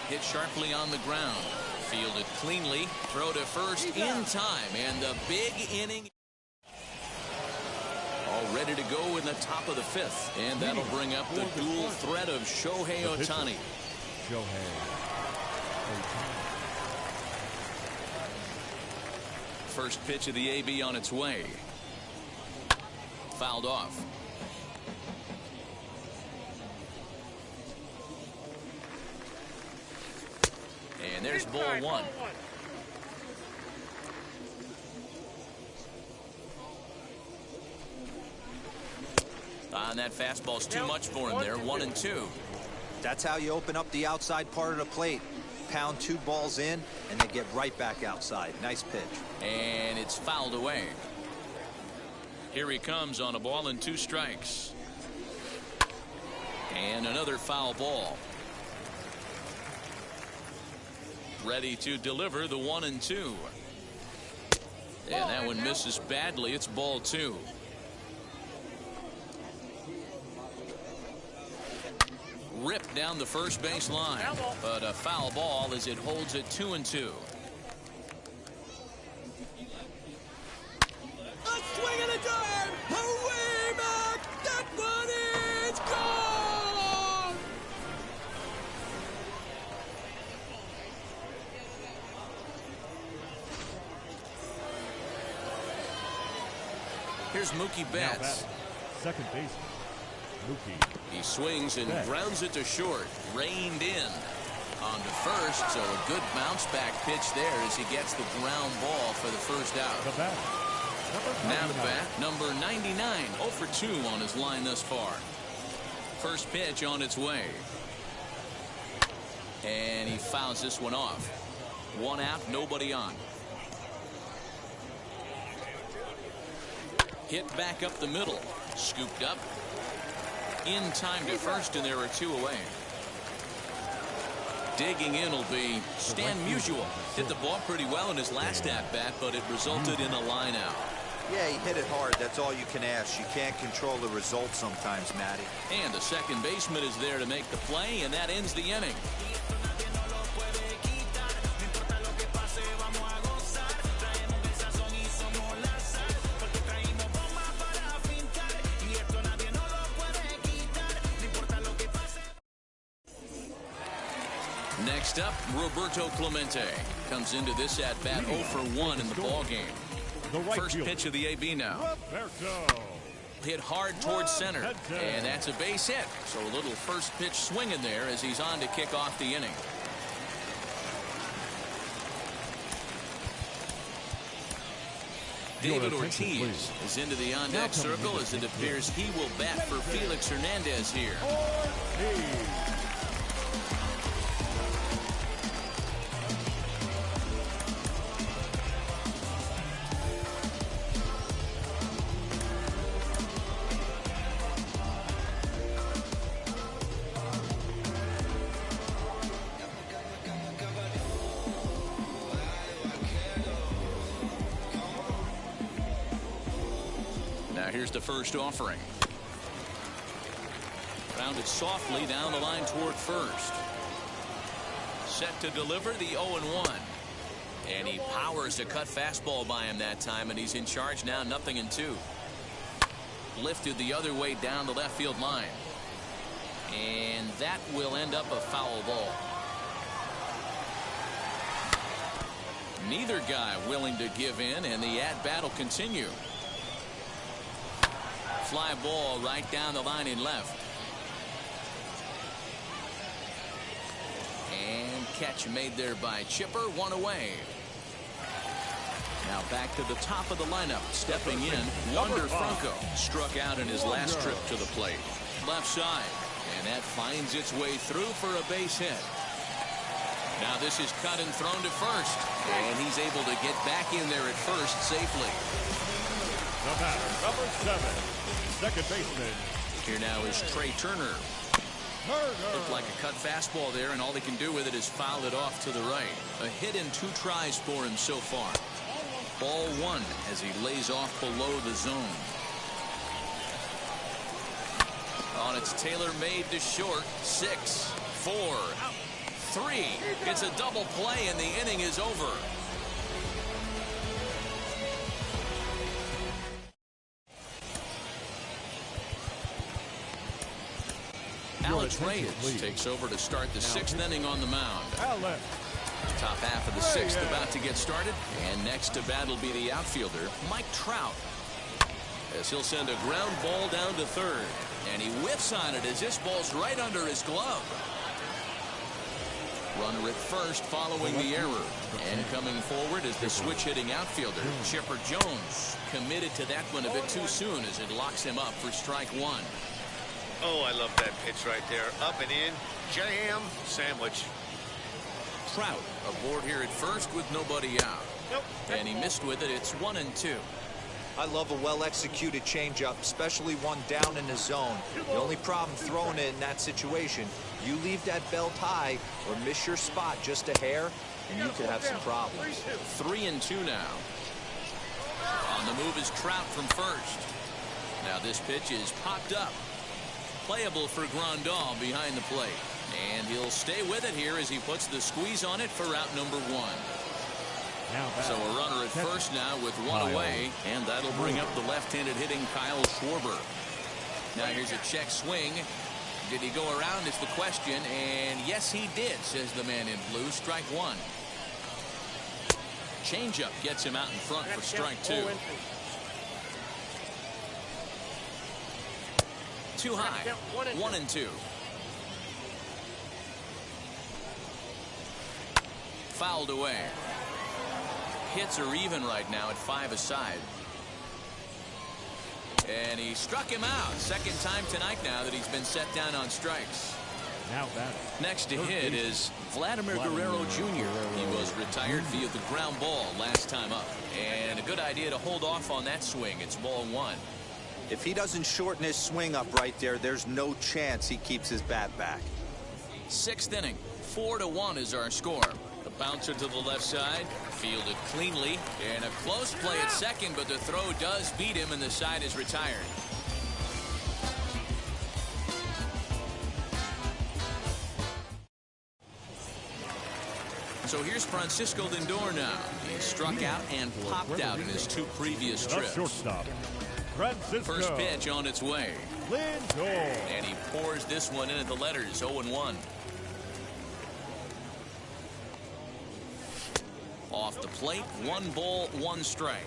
Hit sharply on the ground. Fielded cleanly. Throw to first in time. And the big inning. All ready to go in the top of the 5th. And that'll bring up the dual threat of Shohei Ohtani. First pitch of the AB on its way. Fouled off. And there's ball 1. And that fastball's too much for him there. 1-2. That's how you open up the outside part of the plate. Pound 2 balls in and then get right back outside. Nice pitch. And it's fouled away. Here he comes on a ball and 2 strikes. And another foul ball. Ready to deliver the 1-2. And that one misses badly. It's ball 2. Ripped down the first base line, but a foul ball as it holds it 2-2. A swing and a drive, away back. That one is gone. Here's Mookie Betts. Second baseman, Mookie. He swings and grounds it to short. Reined in. On to first, so a good bounce back pitch there as he gets the ground ball for the first out. The bat. Now the bat, number 99, 0 for 2 on his line thus far. First pitch on its way. And he fouls this one off. 1 out, nobody on. Hit back up the middle. Scooped up. In time to first, and there are 2 away. Digging in will be Stan Musial. Hit the ball pretty well in his last at-bat, but it resulted in a line out. Yeah, he hit it hard. That's all you can ask. You can't control the result sometimes, Matty. And the second baseman is there to make the play, and that ends the inning. Next up, Roberto Clemente comes into this at-bat 0 for 1 in the ballgame. First pitch of the AB now. Roberto. Hit hard towards center, and that's a base hit. So a little first pitch swing in there as he's on to kick off the inning. David Ortiz is into the on-deck circle as it appears he will bat for Felix Hernandez here. Here's the first offering. Rounded softly down the line toward first. Set to deliver the 0-1. And he powers a cut fastball by him that time, and he's in charge now, 0-2. Lifted the other way down the left field line. And that will end up a foul ball. Neither guy willing to give in, and the at-bat will continue. Fly ball right down the line in left. And catch made there by Chipper, 1 away. Now back to the top of the lineup. Stepping in, Wander Franco. Struck out in his last trip to the plate. Left side. And that finds its way through for a base hit. Now this is cut and thrown to first. And he's able to get back in there at first safely. The batter, number 7. Second baseman. Here now is Trey Turner. Looked like a cut fastball there, and all he can do with it is foul it off to the right. A hit in 2 tries for him so far. Ball 1 as he lays off below the zone. On its tailor-made to short. 6, 4, 3. It's a double play, and the inning is over. Alex Reyes takes over to start the 6th inning on the mound. Top half of the 6th about to get started. And next to bat will be the outfielder, Mike Trout. As he'll send a ground ball down to third. And he whiffs on it as this ball's right under his glove. Runner at first following the error. And coming forward is the switch-hitting outfielder, Chipper Jones. Committed to that one a bit too soon as it locks him up for strike 1. Oh, I love that pitch right there. Up and in. Jam sandwich. Trout aboard here at first with nobody out. And he missed with it. It's 1-2. I love a well-executed changeup, especially one down in the zone. The only problem throwing it in that situation, you leave that belt high or miss your spot just a hair, and you could have some problems. 3-2 now. On the move is Trout from first. Now this pitch is popped up. Playable for Grandal behind the plate. And he'll stay with it here as he puts the squeeze on it for out number 1. So a runner at first now with 1 away, and that'll bring up the left-handed hitting Kyle Schwarber. Now here's a check swing. Did he go around is the question, and yes he did, says the man in blue. Strike 1. Changeup gets him out in front for strike 2. Too high. 1-2. Fouled away. Hits are even right now at 5 aside. And he struck him out. Second time tonight now that he's been set down on strikes. Next to hit is Vladimir Guerrero Jr. He was retired via the ground ball last time up. And a good idea to hold off on that swing. It's ball 1. If he doesn't shorten his swing up right there, there's no chance he keeps his bat back. 6th inning. 4-1 is our score. The bouncer to the left side. Fielded cleanly. And a close play at second, but the throw does beat him, and the side is retired. So here's Francisco Lindor now. He struck out and popped out in his 2 previous trips. Shortstop, Francisco. First pitch on its way. Lindor. And he pours this one in at the letters, 0-1. Off the plate, 1 ball, 1 strike.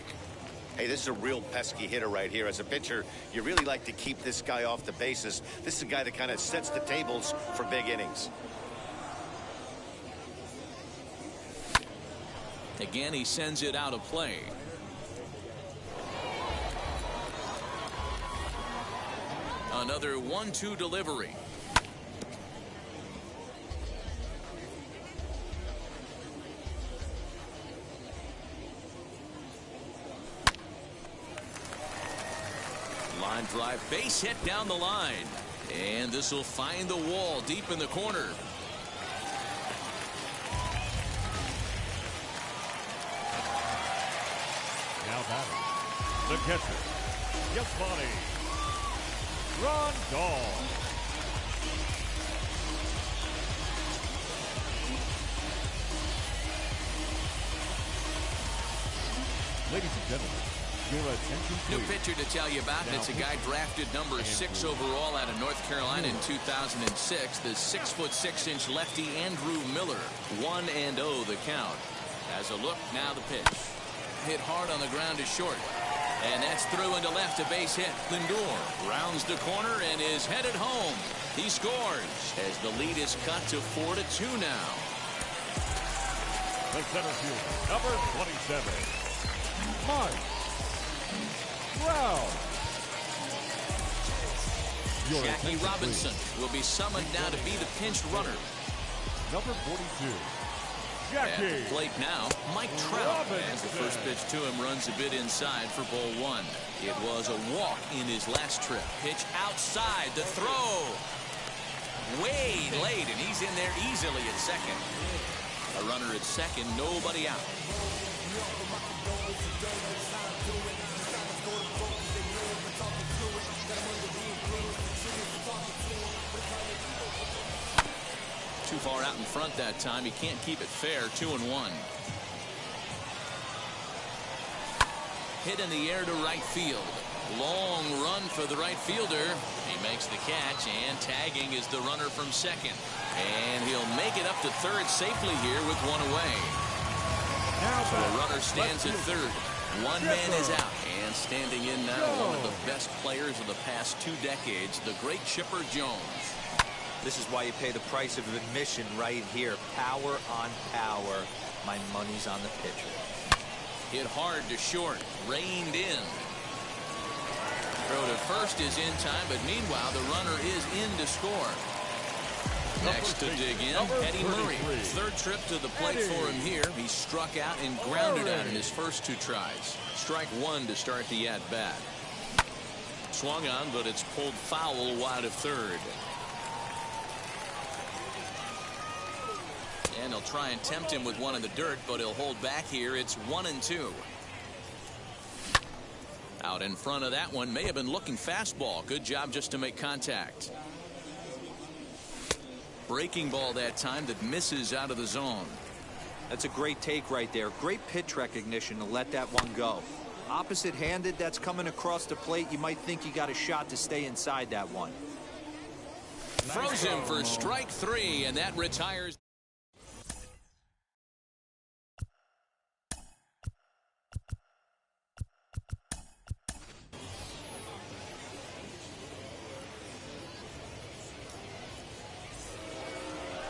Hey, this is a real pesky hitter right here. As a pitcher, you really like to keep this guy off the bases. This is a guy that kind of sets the tables for big innings. Again, he sends it out of play. Another 1-2 delivery. Line drive, base hit down the line. And this will find the wall deep in the corner. Now batting, the catcher, Yasmani Grandal. Ladies and gentlemen, your attention New please. pitcher to tell you about. It's a guy drafted number 6 overall out of North Carolina in 2006. The 6'6" lefty Andrew Miller. 1-0 the count. As a look, now the pitch. Hit hard on the ground to short. And that's through into left, a base hit. Lindor rounds the corner and is headed home. He scores as the lead is cut to 4-2 now. The center fielder, number 27, Mike Trout. Your Jackie attention, Robinson please. will be summoned now to be the pinch runner. Number 42, At Jackie the plate now, Mike Trout. Robinson. As the first pitch to him runs a bit inside for ball 1. It was a walk in his last trip. Pitch outside, the throw. Way late, and he's in there easily at second. A runner at second, nobody out. Too far out in front that time. He can't keep it fair. 2-1. Hit in the air to right field. Long run for the right fielder. He makes the catch, and tagging is the runner from second. And he'll make it up to third safely here with 1 away. So a runner stands at third. 1 man is out. And standing in now, one of the best players of the past 2 decades, the great Chipper Jones. This is why you pay the price of admission right here. Power on power. My money's on the pitcher. Hit hard to short. Reined in. Throw to first is in time, but meanwhile the runner is in to score. Next to dig in, Eddie Murray. 3rd trip to the plate for him here. He struck out and grounded out in his first 2 tries. Strike 1 to start the at-bat. Swung on, but it's pulled foul wide of third. And he'll try and tempt him with one in the dirt, but he'll hold back here. It's 1-2. Out in front of that one, may have been looking fastball. Good job just to make contact. Breaking ball that time that misses out of the zone. That's a great take right there. Great pitch recognition to let that one go. Opposite-handed, that's coming across the plate. You might think you got a shot to stay inside that one. Throws him for strike 3, and that retires.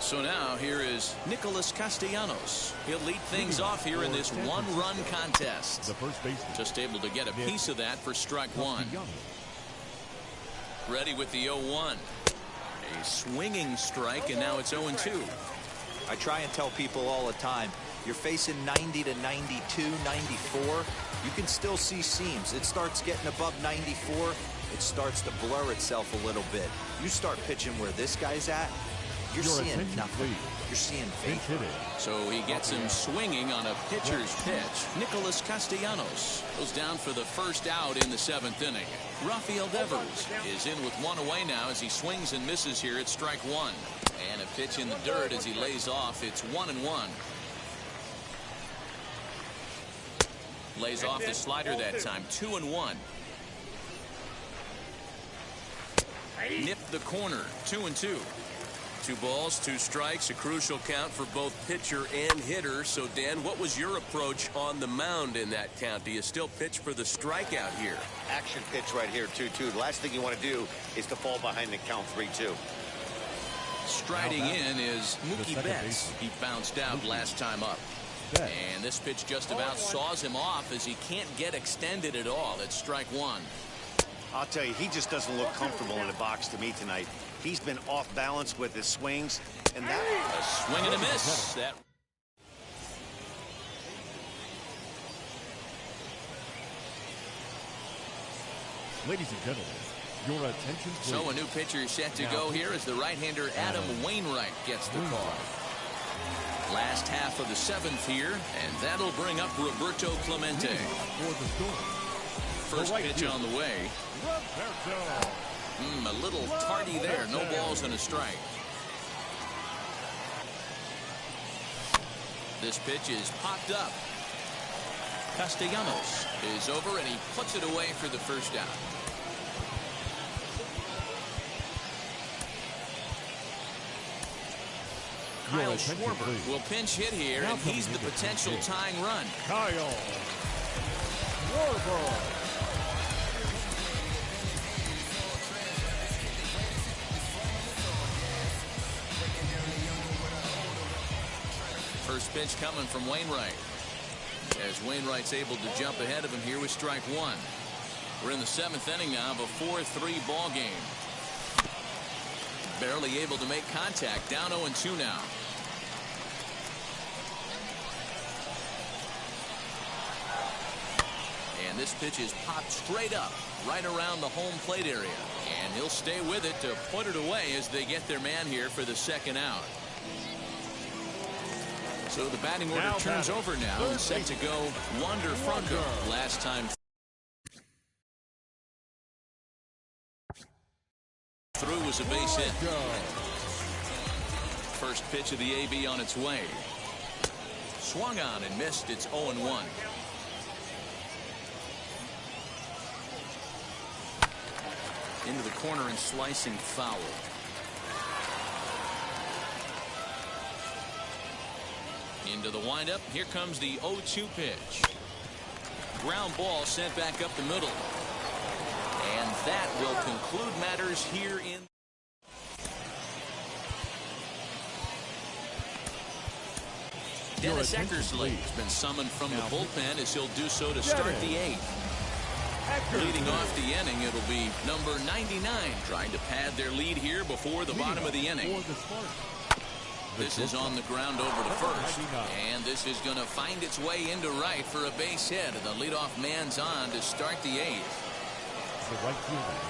So now here is Nicholas Castellanos. He'll lead things off here in this 1-run contest. The first baseman, Just able to get a piece of that for strike 1. Ready with the 0-1. A swinging strike, and now it's 0-2. I try and tell people all the time, you're facing 90 to 92, 94. You can still see seams. It starts getting above 94. It starts to blur itself a little bit. You start pitching where this guy's at, you're seeing nothing. You're seeing vapor. So he gets him swinging on a pitcher's pitch. Nicholas Castellanos goes down for the first out in the 7th inning. Rafael Devers is in with 1 away now as he swings and misses here at strike 1. And a pitch in the dirt as he lays off. It's 1-1. Lays off the slider that time. 2-1. Nipped the corner. 2-2. 2 balls, 2 strikes, a crucial count for both pitcher and hitter. So, Dan, what was your approach on the mound in that count? Do you still pitch for the strikeout here? Action pitch right here, 2-2. The last thing you want to do is to fall behind the count 3-2. Striding in is Mookie Betts. He bounced out last time up. And this pitch just about saws him off as he can't get extended at all. It's strike 1. I'll tell you, he just doesn't look comfortable in the box to me tonight. He's been off balance with his swings, and that a swing and a miss. That Ladies and gentlemen, your attention please. So a new pitcher set to go here as the right-hander Adam Wainwright gets the call. Last half of the 7th here, and that'll bring up Roberto Clemente. For the Storm. First pitch on the way. A little tardy there. No balls and a strike. This pitch is popped up. Castellanos is over, and he puts it away for the first out. Kyle Schwarber will pinch hit here, and he's the potential tying run. Kyle Schwarber. First pitch coming from Wainwright. As Wainwright's able to jump ahead of him here with strike 1. We're in the 7th inning now of a 4-3 ball game. Barely able to make contact. Down 0-2 now. And this pitch is popped straight up right around the home plate area. And he'll stay with it to put it away as they get their man here for the second out. So the batting order turns over now and set to go Wander Franco. Last time through was a base hit. First pitch of the AB on its way. Swung on and missed. It's 0-1. Into the corner and slicing foul. Into the windup. Here comes the 0-2 pitch. Ground ball sent back up the middle. And that will conclude matters here in. Dennis Eckersley has been summoned from the bullpen as he'll do so to start the 8th. Leading off the inning, it'll be number 99 trying to pad their lead here before the bottom of the inning. This is on the ground over to first, and this is going to find its way into right for a base hit. The leadoff man's on to start the 8th.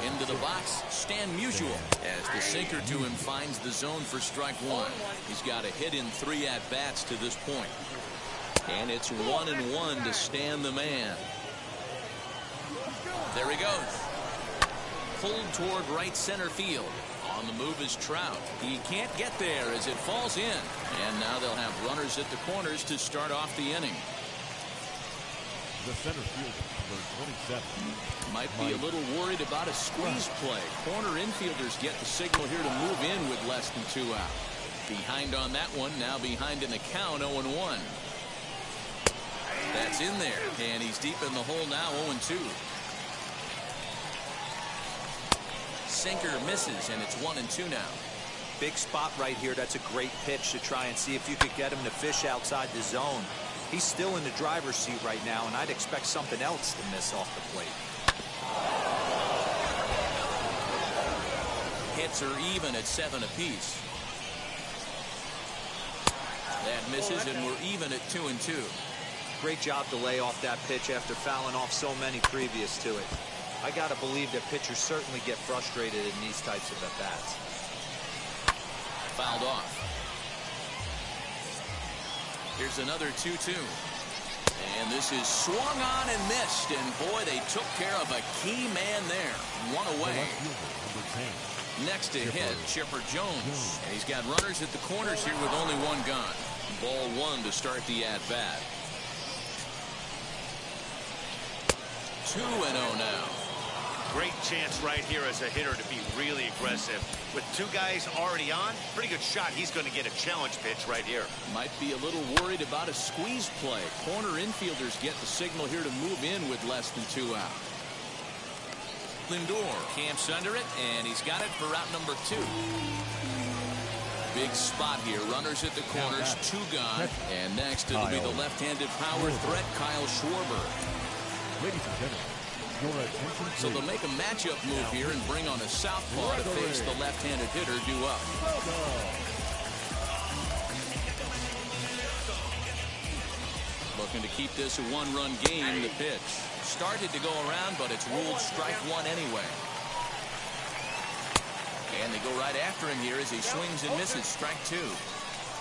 Into the box, Stan Musial as the sinker to him finds the zone for strike 1. He's got a hit in 3 at-bats to this point. And it's 1-1 to Stan the man. There he goes. Pulled toward right center field. On the move is Trout. He can't get there as it falls in. And now they'll have runners at the corners to start off the inning. The center fielder, number 27. Might be a little worried about a squeeze play. Corner infielders get the signal here to move in with less than 2 out. Behind on that one, now behind in the count, 0-1. That's in there, and he's deep in the hole now, 0-2. Sinker misses, and it's 1-2 now. Big spot right here. That's a great pitch to try and see if you could get him to fish outside the zone. He's still in the driver's seat right now, and I'd expect something else to miss off the plate. Hits are even at 7 apiece. That misses, and we're even at 2-2. Great job to lay off that pitch after fouling off so many previous to it. I got to believe that pitchers certainly get frustrated in these types of at-bats. Fouled off. Here's another 2-2. And this is swung on and missed. And boy, they took care of a key man there. One away. Next to hit, Chipper Jones. And he's got runners at the corners here with only 1 gun. Ball 1 to start the at-bat. 2-0 now. Great chance right here as a hitter to be really aggressive. With two guys already on, pretty good shot. He's going to get a challenge pitch right here. Might be a little worried about a squeeze play. Corner infielders get the signal here to move in with less than 2 out. Lindor camps under it, and he's got it for out number 2. Big spot here. Runners at the corners, 2 gone. And next it'll be the left-handed power threat, Kyle Schwarber. Ladies and gentlemen, your attention, So they'll make a matchup move here and bring on a southpaw to face the left-handed hitter due up. Looking to keep this a 1-run game. The pitch started to go around, but it's ruled strike 1 anyway. And they go right after him here as he swings and misses. Strike 2.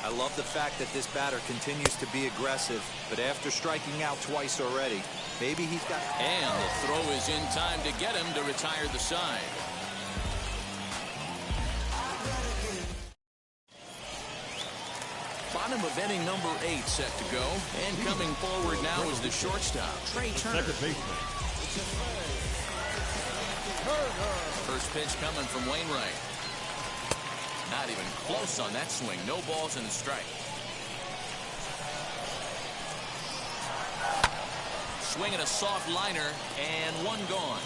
I love the fact that this batter continues to be aggressive, but after striking out twice already, maybe he's got... And the throw is in time to get him to retire the side. Bottom of inning number 8 set to go. And coming forward now is the shortstop, Trey Turner. second baseman. First pitch coming from Wainwright. Not even close on that swing. No balls and a strike. Swinging a soft liner, and 1 gone.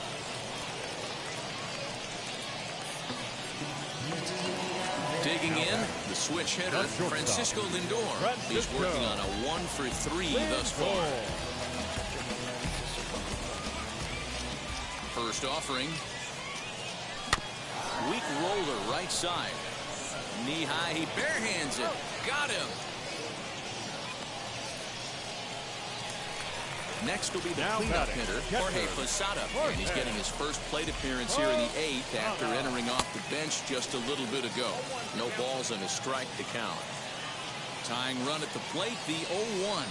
Digging in, the switch hitter, Francisco Lindor. He's working on a 1-for-3 thus far. First offering. Weak roller right side. Knee high, he barehands it. Got him. Next will be the cleanup hitter, Jorge Posada. And he's getting his first plate appearance here in the 8th after entering off the bench just a little bit ago. No balls and a strike to count. Tying run at the plate, the 0-1.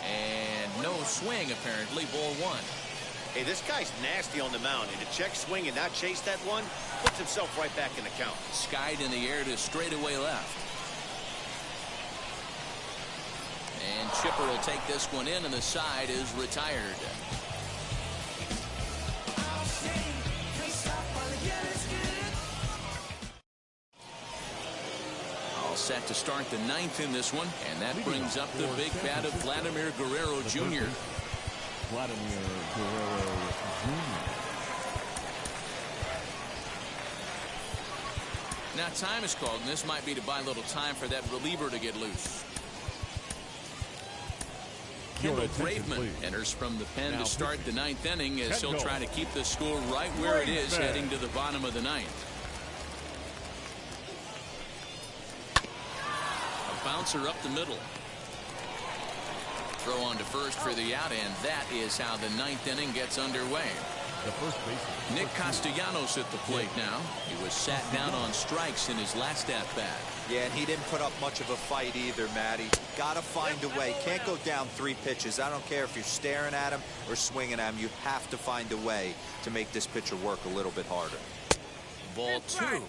And no swing, apparently, ball 1. Hey, this guy's nasty on the mound, and to check swing and not chase that one, puts himself right back in the count. Skied in the air to straightaway left. And Chipper will take this one in, and the side is retired. All set to start the 9th in this one, and that brings up the big bat of Vladimir Guerrero Jr. Vladimir Guerrero Jr. Now time is called, and this might be to buy a little time for that reliever to get loose. Kendall Graveman enters from the pen to start the 9th inning as he'll try to keep the score right where it is heading to the bottom of the 9th. A bouncer up the middle. Throw on to first for the out, and that is how the 9th inning gets underway. The first baseman, Nick Castellanos at the plate now. He was sat down on strikes in his last at-bat. Yeah, and he didn't put up much of a fight either, Matty. Gotta find a way. Can't go down 3 pitches. I don't care if you're staring at him or swinging at him. You have to find a way to make this pitcher work a little bit harder. Ball 2.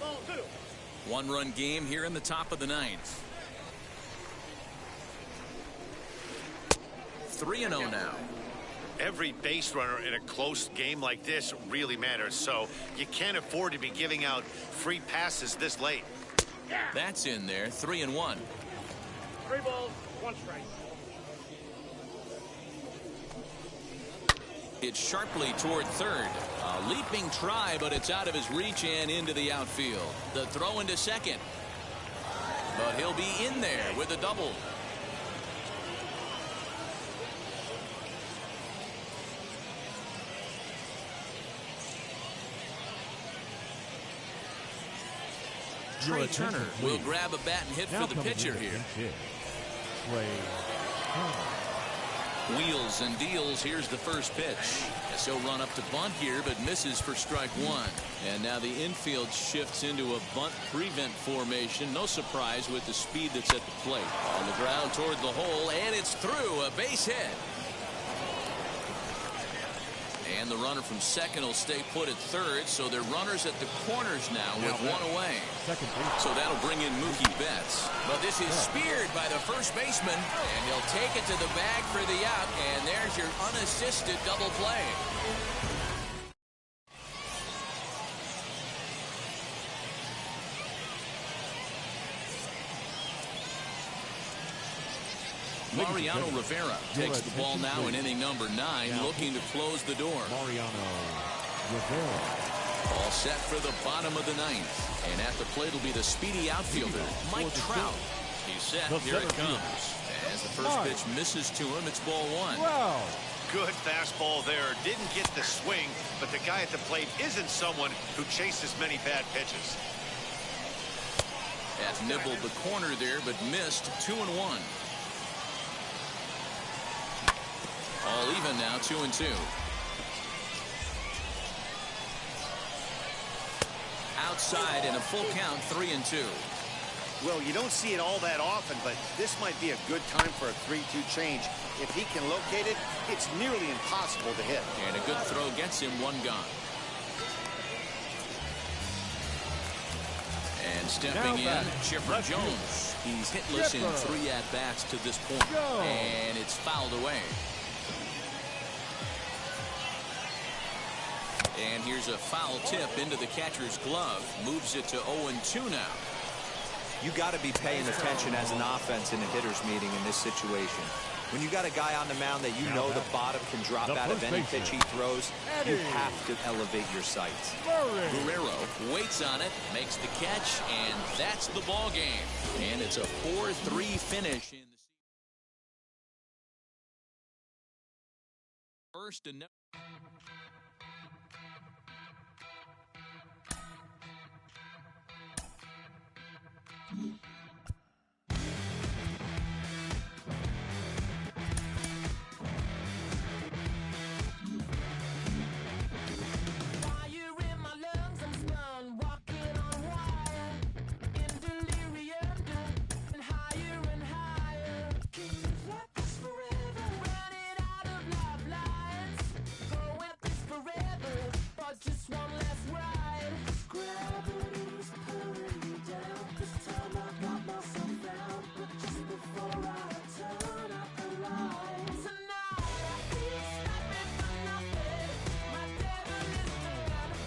1-run game here in the top of the 9th. 3-0 now. Every base runner in a close game like this really matters, so you can't afford to be giving out free passes this late. That's in there. 3-1. 3 balls, 1 strike. It's sharply toward third. A leaping try, but it's out of his reach and into the outfield. The throw into second. But he'll be in there with a double. Trey Turner will grab a bat and hit for the pitcher here. Wheels and deals. Here's the first pitch. As he'll run up to bunt here, but misses for strike 1. And now the infield shifts into a bunt prevent formation. No surprise with the speed that's at the plate. On the ground toward the hole, and it's through. A base hit. And the runner from second will stay put at third, so they're runners at the corners now with 1 away. So that'll bring in Mookie Betts. But this is speared by the first baseman, and he'll take it to the bag for the out, and there's your unassisted double play. Mariano Rivera takes the ball now in inning number 9, looking to close the door. Mariano Rivera. All set for the bottom of the 9th. And at the plate will be the speedy outfielder, Mike Trout. He's set. Here it comes. As the first pitch misses to him, it's ball 1. Wow. Good fastball there. Didn't get the swing, but the guy at the plate isn't someone who chases many bad pitches. That nibbled the corner there, but missed. 2-1. All even now, 2-2. Outside in a full count, 3-2. Well, you don't see it all that often, but this might be a good time for a 3-2 change. If he can locate it, it's nearly impossible to hit. And a good throw gets him 1 gone. And stepping in, Chipper Jones. He's hitless in 3 at-bats to this point. And it's fouled away. And here's a foul tip into the catcher's glove. Moves it to 0-2 now. You got to be paying attention as an offense in a hitter's meeting in this situation. When you got a guy on the mound that you know the bottom can drop out of any pitch he throws, you have to elevate your sights. Guerrero waits on it, makes the catch, and that's the ball game. And it's a 4-3 finish in the first and